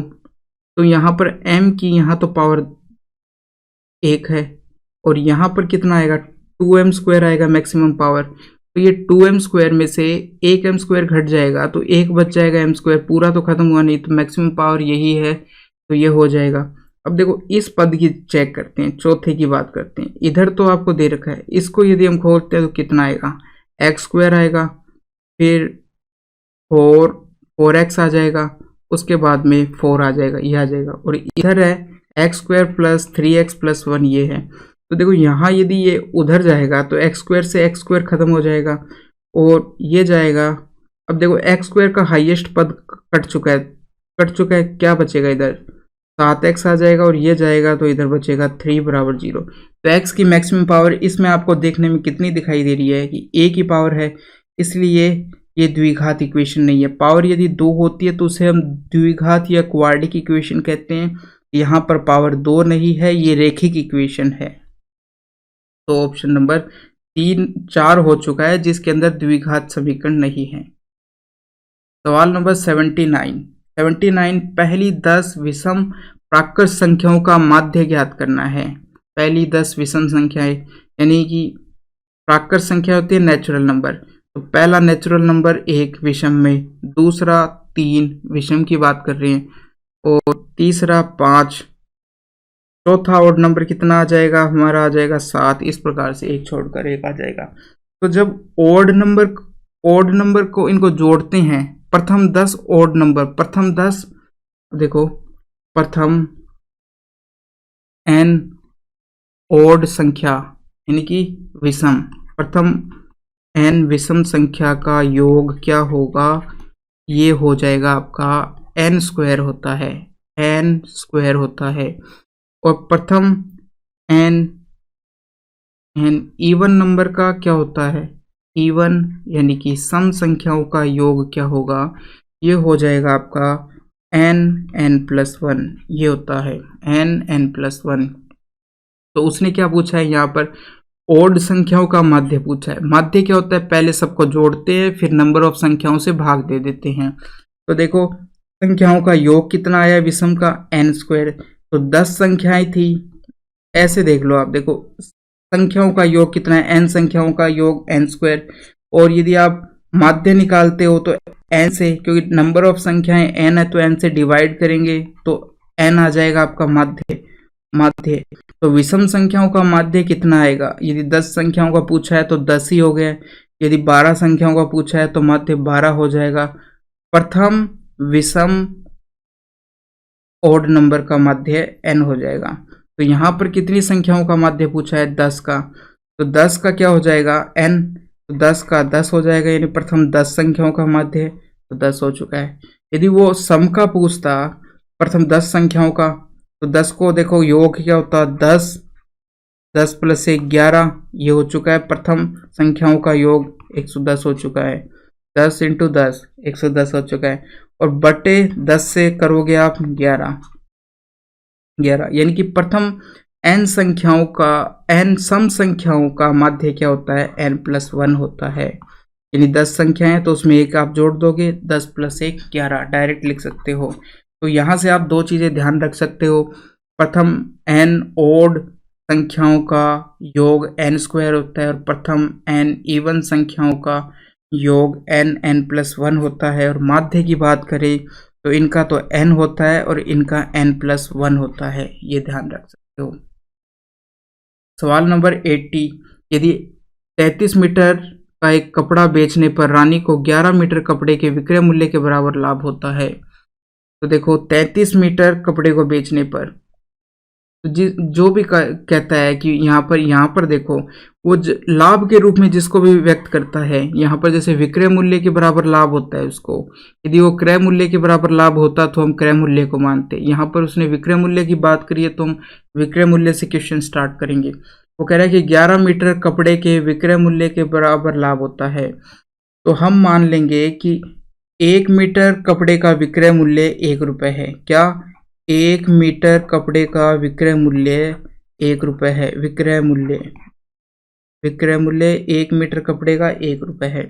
तो यहाँ पर m की यहाँ तो पावर 1 है और यहाँ पर कितना आएगा? 2m स्क्वायर आएगा मैक्सिमम पावर। तो ये 2m स्क्वायर में से एक m स्क्वायर घट जाएगा तो एक बच जाएगा m स्क्वायर, पूरा तो खत्म हुआ नहीं। तो मैक्सिमम पावर यही है, तो ये हो जाएगा। अब देखो इस पद की चेक करते हैं, चौथे की बात करते हैं। इधर तो आपको दे रखा है, इसको यदि हम खोलते हैं तो कितना आएगा? एक्स स्क्वायर आएगा, फिर 4x आ जाएगा, उसके बाद में 4 आ जाएगा, ये आ जाएगा। और इधर है x square plus 3x plus 1, ये है। तो देखो यहाँ यदि ये उधर जाएगा तो एक्स स्क्वायर से एक्स स्क्वायर खत्म हो जाएगा और ये जाएगा। अब देखो एक्स स्क्वायर का हाईएस्ट पद कट चुका है, क्या बचेगा? इधर 7x आ जाएगा और ये जाएगा तो इधर बचेगा 3 बराबर 0। तो x की मैक्सिमम पावर इसमें आपको देखने में कितनी दिखाई दे रही है कि a की पावर है, इसलिए ये द्विघात इक्वेशन नहीं है। पावर यदि 2 होती है तो उसे हम द्विघात या क्वाड्रेटिक इक्वेशन कहते हैं। यहाँ पर पावर 2 नहीं है, ये रेखिक इक्वेशन है। तो ऑप्शन नंबर 4 हो चुका है जिसके अंदर द्विघात समीकरण नहीं है। सवाल नंबर 79, पहली 10 विषम प्राकृत संख्याओं का माध्य ज्ञात करना है। पहली 10 विषम संख्याएं यानी कि प्राकृत संख्या होती है नेचुरल नंबर। तो पहला नेचुरल नंबर 1 विषम में, दूसरा 3 विषम की बात कर रहे हैं, और तीसरा 5, चौथा ऑड नंबर कितना आ जाएगा? हमारा आ जाएगा 7। इस प्रकार से एक छोड़कर एक आ जाएगा। तो जब ऑड नंबर को इनको जोड़ते हैं, प्रथम 10 ऑड नंबर, प्रथम 10 देखो, प्रथम n ऑड संख्या यानी कि विषम, प्रथम n विषम संख्या का योग क्या होगा? ये हो जाएगा आपका n स्क्वायर होता है, n स्क्वायर होता है। और प्रथम n इवन नंबर का क्या होता है? इवन यानी कि सम संख्याओं का योग क्या होगा? ये हो जाएगा आपका n+1, ये होता है n+1। तो उसने क्या पूछा है यहाँ पर? ओड संख्याओं का माध्य पूछा है। माध्य क्या होता है? पहले सबको जोड़ते हैं फिर नंबर ऑफ संख्याओं से भाग दे देते हैं। तो देखो संख्याओं का योग कितना आया विषम का? n square. तो 10 संख्याएं थी। ऐसे देख लो आप, देखो संख्याओं का योग कितना है, n संख्याओं का योग n स्क्वायर। और यदि आप माध्य निकालते हो तो n से, क्योंकि नंबर ऑफ संख्याएं n है तो n से डिवाइड करेंगे तो n आ जाएगा आपका माध्य। माध्य तो विषम संख्याओं का माध्य कितना आएगा? यदि 10 संख्याओं का पूछा है तो 10 ही हो गया, यदि 12 संख्याओं का पूछा है तो माध्य 12 हो जाएगा। प्रथम विषम ओड नंबर का माध्य n हो जाएगा। तो यहाँ पर कितनी संख्याओं का माध्य पूछा है? 10 का, तो 10 का क्या हो जाएगा? n, तो 10 का 10 हो जाएगा, यानी प्रथम 10 संख्याओं का माध्य तो 10 हो चुका है। यदि वो सम का पूछता प्रथम 10 संख्याओं का, तो 10 को देखो योग क्या होता है? 10, 10 प्लस 1 11, ये हो चुका है प्रथम संख्याओं का योग 110 हो चुका है। 10 इंटू 10 110 हो चुका है, और बटे 10 से करोगे आप 11, यानी कि प्रथम n संख्याओं का, n सम संख्याओं का माध्य क्या होता है? n+1 होता है। यानी 10 संख्याएं हैं तो उसमें एक आप जोड़ दोगे, 10 प्लस 1 11 डायरेक्ट लिख सकते हो। तो यहाँ से आप दो चीजें ध्यान रख सकते हो। प्रथम n ओड संख्याओं का योग n स्क्वायर होता है, और प्रथम n इवन संख्याओं का योग n+1 होता है। और माध्य की बात करें तो इनका तो n होता है और इनका n+1 होता है, ये ध्यान रख सकते हो। सवाल नंबर 80, यदि 33 मीटर का एक कपड़ा बेचने पर रानी को 11 मीटर कपड़े के विक्रय मूल्य के बराबर लाभ होता है। तो देखो 33 मीटर कपड़े को बेचने पर, तो जो भी कहता है कि यहाँ पर देखो वो लाभ के रूप में जिसको भी व्यक्त करता है, यहाँ पर जैसे विक्रय मूल्य के बराबर लाभ होता है उसको, यदि वो क्रय मूल्य के बराबर लाभ होता तो हम क्रय मूल्य को मानते। यहाँ पर उसने विक्रय मूल्य की बात करी है तो हम विक्रय मूल्य से क्वेश्चन स्टार्ट करेंगे। वो कह रहा है कि 11 मीटर कपड़े के विक्रय मूल्य के बराबर लाभ होता है, तो हम मान लेंगे कि 1 मीटर कपड़े का विक्रय मूल्य 1 रुपये है। क्या? 1 मीटर कपड़े का विक्रय मूल्य 1 रुपये है। विक्रय मूल्य 1 मीटर कपड़े का 1 रुपये है,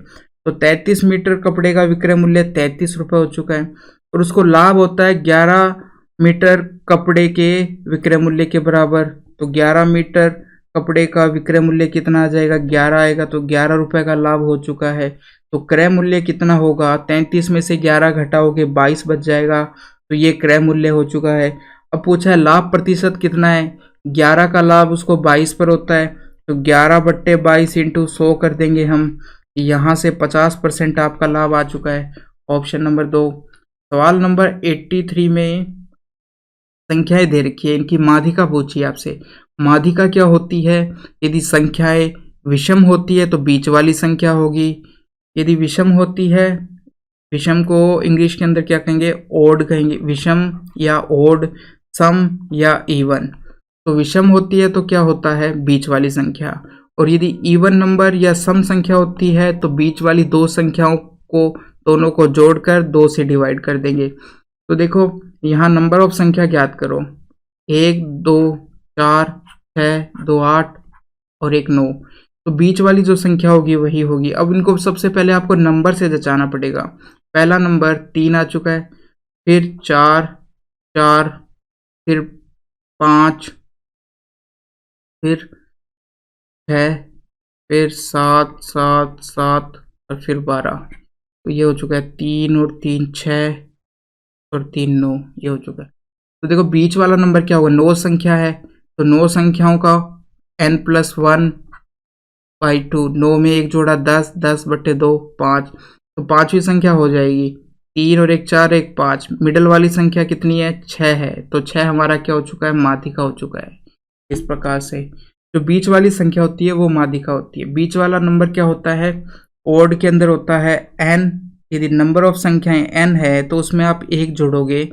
तो 33 मीटर कपड़े का विक्रय मूल्य 33 रुपये हो चुका है। और उसको लाभ होता है 11 मीटर कपड़े के विक्रय मूल्य के बराबर, तो 11 मीटर कपड़े का विक्रय मूल्य कितना आ जाएगा? 11 आएगा, तो 11 रुपये का लाभ हो चुका है। तो क्रय मूल्य कितना होगा? 33 में से 11 घटाओगे 22 बच जाएगा, तो ये क्रय मूल्य हो चुका है। अब पूछा है लाभ प्रतिशत कितना है? 11 का लाभ उसको 22 पर होता है, तो 11/22 इंटू 100 कर देंगे हम, यहाँ से 50% आपका लाभ आ चुका है। Option number 2। सवाल नंबर 83 में संख्याएं दे रखी है, इनकी माध्यिका पूछी है आपसे। माध्यिका क्या होती है? यदि संख्याएं विषम होती है तो बीच वाली संख्या होगी। यदि विषम होती है, विषम को इंग्लिश के अंदर क्या कहेंगे? ओड कहेंगे। विषम या ओड, सम या इवन। तो विषम होती है तो क्या होता है? बीच वाली संख्या। और यदि इवन नंबर या सम संख्या होती है तो बीच वाली दो संख्याओं को, दोनों को जोड़कर 2 से डिवाइड कर देंगे। तो देखो यहाँ नंबर ऑफ संख्या ज्ञात करो, 1 2 4 6 2 8 और 1 9। तो बीच वाली जो संख्या होगी वही होगी। अब इनको सबसे पहले आपको नंबर से जचाना पड़ेगा। पहला नंबर 3 आ चुका है, फिर 4 4, फिर 5, फिर 6, फिर 7 7 7 और फिर 12। तो ये हो चुका है 3 और 3 6 और 3 9, ये हो चुका है। तो देखो बीच वाला नंबर क्या होगा? 9 संख्या है, तो 9 संख्याओं का n+1/2, 9 में 1 जोड़ा 10, 10/2 5, तो पांचवी संख्या हो जाएगी 3 और 1 4 1 5। मिडल वाली संख्या कितनी है? 6 है, तो 6 हमारा क्या हो चुका है? माध्यिका हो चुका है। इस प्रकार से जो बीच वाली संख्या होती है वो माध्यिका होती है। बीच वाला नंबर क्या होता है? ओड के अंदर होता है n। यदि नंबर ऑफ संख्याएं n है तो उसमें आप 1 जोड़ोगे,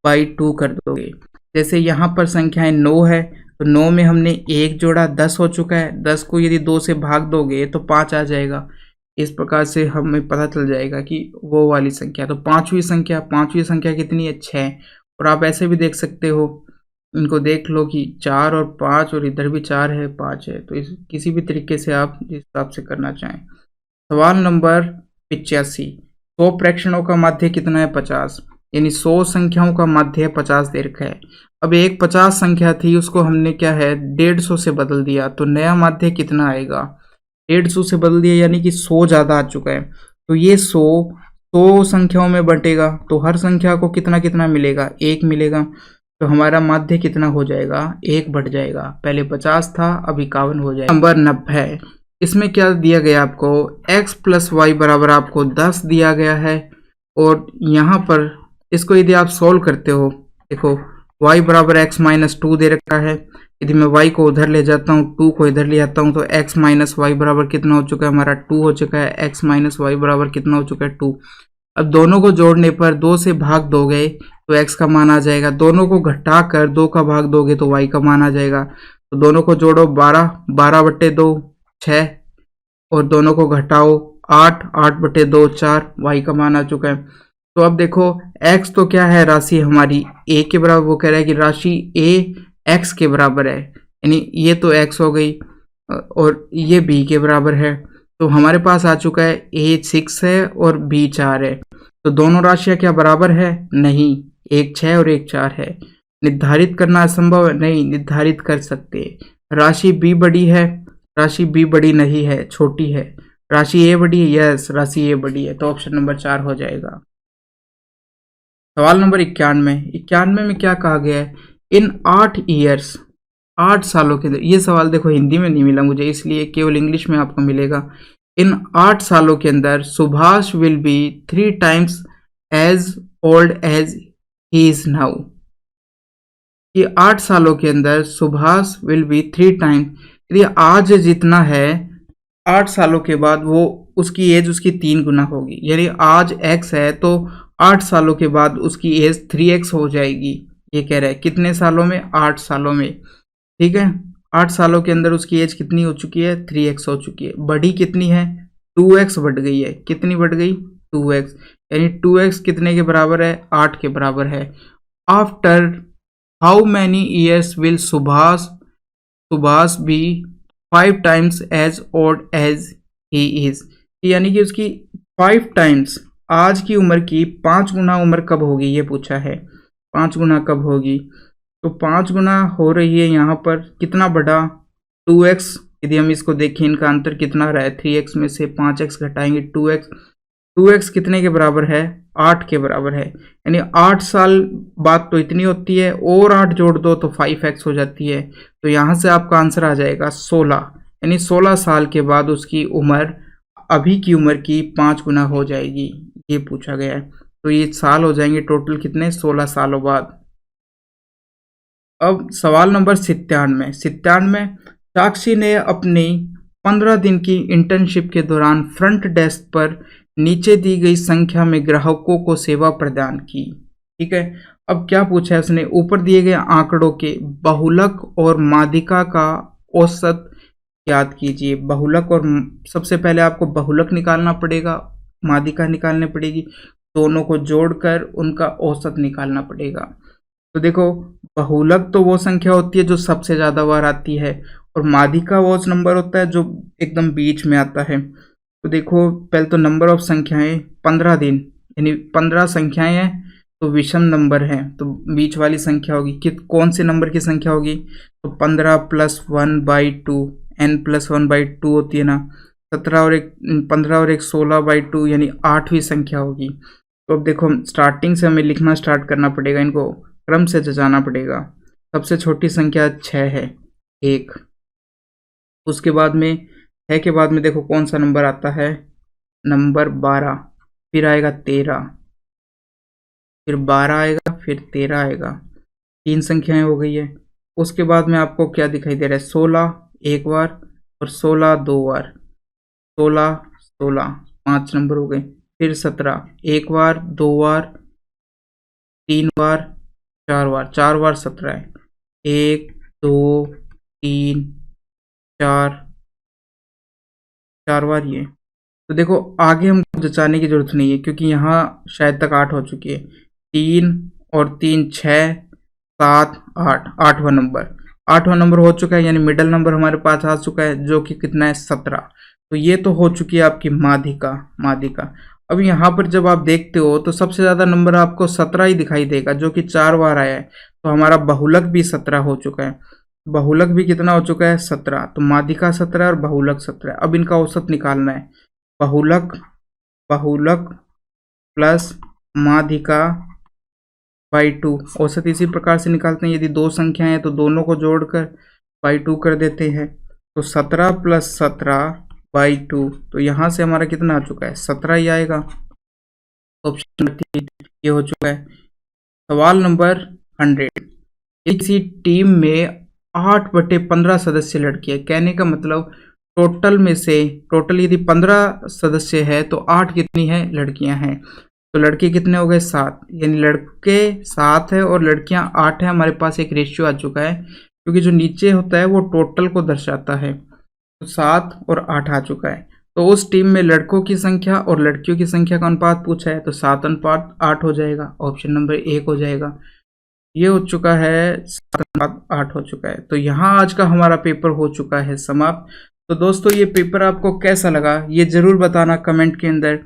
2 कर दोगे। जैसे यहाँ पर संख्याएं 9 है, तो 9 में हमने 1 जोड़ा, 10 हो चुका है। 10 को यदि 2 से भाग दोगे तो 5 आ जाएगा। इस प्रकार से हमें पता चल जाएगा कि वो वाली संख्या। तो पांचवी संख्या कितनी है? 6। और आप ऐसे भी देख सकते हो, इनको देख लो कि 4 और 5 और इधर भी 4 है 5 है, तो इस किसी भी तरीके से आप जिस हिसाब से करना चाहें। सवाल नंबर 85, 100 प्रेक्षणों का माध्य कितना है? 50, यानी 100 संख्याओं का माध्य 50 दे रखा है। अब एक 50 संख्या थी, उसको हमने क्या है 150 से बदल दिया, तो नया माध्य कितना आएगा, 150 से बदल दिया यानी कि 100 ज़्यादा आ चुका है। तो ये 100 संख्याओं में बंटेगा, तो हर संख्या को कितना कितना मिलेगा, 1 मिलेगा। तो हमारा माध्य कितना हो जाएगा, 1 बढ़ जाएगा। पहले 50 था, अब 51 हो जाएगा। नंबर 90, इसमें क्या दिया गया आपको, x प्लस वाई बराबर आपको 10 दिया गया है। और यहाँ पर इसको यदि आप सॉल्व करते हो, देखो y बराबर x माइनस 2 दे रखा है। यदि मैं y को उधर ले जाता हूँ, 2 को इधर ले आता हूँ, तो x माइनस वाई बराबर कितना हो चुका है, हमारा 2 हो चुका है। x माइनस वाई बराबर कितना हो चुका है, 2। अब दोनों को जोड़ने पर 2 से भाग दोगे तो x का मान आ जाएगा। दोनों को घटाकर 2 का भाग दोगे तो y का मान आ जाएगा। तो दोनों को जोड़ो 12, 12/2 6, और दोनों को घटाओ 8, 8/2 4, y का मान आ चुका है। तो अब देखो x तो क्या है, राशि हमारी a के बराबर, वो कह रहा है कि राशि a x के बराबर है, यानी ये तो x हो गई और ये b के बराबर है। तो हमारे पास आ चुका है a 6 है और b 4 है। तो दोनों राशियां क्या बराबर है, नहीं, एक 6 और एक 4 है। निर्धारित करना असंभव है, नहीं निर्धारित कर सकते। राशि b बड़ी है, राशि b बड़ी नहीं है, छोटी है। राशि a बड़ी है, यस राशि a बड़ी है। तो ऑप्शन नंबर 4 हो जाएगा। सवाल नंबर 91 में क्या कहा गया है, इन 8 ईयर्स, 8 सालों के अंदर। ये सवाल देखो हिंदी में नहीं मिला मुझे, इसलिए केवल इंग्लिश में आपको मिलेगा। इन 8 सालों के अंदर Subhash will be 3 times as old as he is now. ये 8 सालों के अंदर सुभाष विल बी 3 टाइम्स, यदि आज जितना है 8 सालों के बाद वो उसकी एज उसकी 3 गुना होगी। यानी आज x है तो 8 सालों के बाद उसकी एज 3x हो जाएगी। ये कह रहा है कितने सालों में, 8 सालों में। ठीक है, 8 सालों के अंदर उसकी एज कितनी हो चुकी है, 3x हो चुकी है। बढ़ी कितनी है, 2x बढ़ गई है। कितनी बढ़ गई, 2x, यानी 2x कितने के बराबर है, 8 के बराबर है। After how many years will Subhash be 5 times as old as he is. यानी कि उसकी 5 टाइम्स, आज की उम्र की 5 गुना उम्र कब होगी, ये पूछा है। 5 गुना कब होगी, तो 5 गुना हो रही है यहाँ पर, कितना बढ़ा, 2x। यदि हम इसको देखें, इनका अंतर कितना रहा है, 3x में से 5x घटाएंगे 2x। 2x कितने के बराबर है, 8 के बराबर है। यानी 8 साल बाद तो इतनी होती है, और 8 जोड़ दो तो 5x हो जाती है। तो यहाँ से आपका आंसर आ जाएगा 16, यानी 16 साल के बाद उसकी उम्र अभी की उम्र की 5 गुना हो जाएगी, ये पूछा गया है। तो ये साल हो जाएंगे टोटल कितने, 16 सालों बाद। अब सवाल नंबर 97। साक्षी ने अपनी 15 दिन की इंटर्नशिप के दौरान फ्रंट डेस्क पर नीचे दी गई संख्या में ग्राहकों को सेवा प्रदान की। ठीक है, अब क्या पूछा है उसने, ऊपर दिए गए आंकड़ों के बहुलक और माध्यिका का औसत याद कीजिए। बहुलक और सबसे पहले आपको बहुलक निकालना पड़ेगा, माध्यिका निकालनी पड़ेगी, दोनों को जोड़कर उनका औसत निकालना पड़ेगा। तो देखो बहुलक तो वो संख्या होती है जो सबसे ज़्यादा बार आती है, और माध्यिका वो नंबर होता है जो एकदम बीच में आता है। तो देखो पहले तो नंबर ऑफ संख्याएं 15 दिन, यानी 15 संख्याएं हैं तो विषम नंबर है, तो बीच वाली संख्या होगी कि कौन से नंबर की संख्या होगी, तो 15 + 1/2, n + 1/2 होती है ना। 15 और एक 16/2, यानी 8वीं संख्या होगी। तो अब देखो स्टार्टिंग से हमें लिखना स्टार्ट करना पड़ेगा, इनको क्रम से जजाना पड़ेगा। सबसे छोटी संख्या 6 है, 1। उसके बाद में 6 के बाद में देखो कौन सा नंबर आता है, नंबर 12, फिर आएगा 13, फिर 12 आएगा, फिर 13 आएगा। 3 संख्याएं हो गई है। उसके बाद में आपको क्या दिखाई दे रहा है, 16 एक बार और 16 2 बार, 16 16 5 नंबर हो गए। फिर 17 एक बार, 2 बार, 3 बार, 4 बार, 4 बार 17 है। 1 2 3 4, 4 बार ये। तो देखो आगे हमको जचाने की जरूरत नहीं है, क्योंकि यहाँ शायद तक 8 हो चुकी है। 3 और 3 6 7 8, 8वां नंबर, 8वां नंबर हो चुका है, यानी मिडल नंबर हमारे पास आ चुका है, जो कि कितना है, 17। तो ये तो हो चुकी है आपकी माध्यिका। अब यहाँ पर जब आप देखते हो तो सबसे ज़्यादा नंबर आपको 17 ही दिखाई देगा, जो कि 4 बार आया है। तो हमारा बहुलक भी 17 हो चुका है। बहुलक भी कितना हो चुका है? 17। तो माध्यिका 17 और बहुलक 17। अब इनका औसत निकालना है। बहुलक बहुलक प्लस माध्यिका बाई 2, औसत इसी प्रकार से निकालते हैं। यदि दो संख्याएं हैं तो दोनों को जोड़कर बाई 2 कर देते हैं। तो 17 प्लस 17 बाई 2, तो यहाँ से हमारा कितना आ चुका है? 17 ही आएगा। ऑप्शन 3 ये हो चुका है। सवाल नंबर 100। किसी टीम में 8/15 सदस्य लड़कियां, कहने का मतलब टोटल यदि 15 सदस्य है तो 8 कितनी है? लड़कियां हैं। तो लड़के कितने हो गए? 7, यानी लड़के 7 है और लड़कियां 8 है। हमारे पास एक रेशियो आ चुका है, क्योंकि जो नीचे होता है वो टोटल को दर्शाता है। तो 7 और 8 आ चुका है। तो उस टीम में लड़कों की संख्या और लड़कियों की संख्या का अनुपात पूछा है, तो 7:8 हो जाएगा। ऑप्शन नंबर 1 हो जाएगा। ये हो चुका है, 7:8 हो चुका है। तो यहाँ आज का हमारा पेपर हो चुका है समाप्त। तो दोस्तों, ये पेपर आपको कैसा लगा ये जरूर बताना कमेंट के अंदर।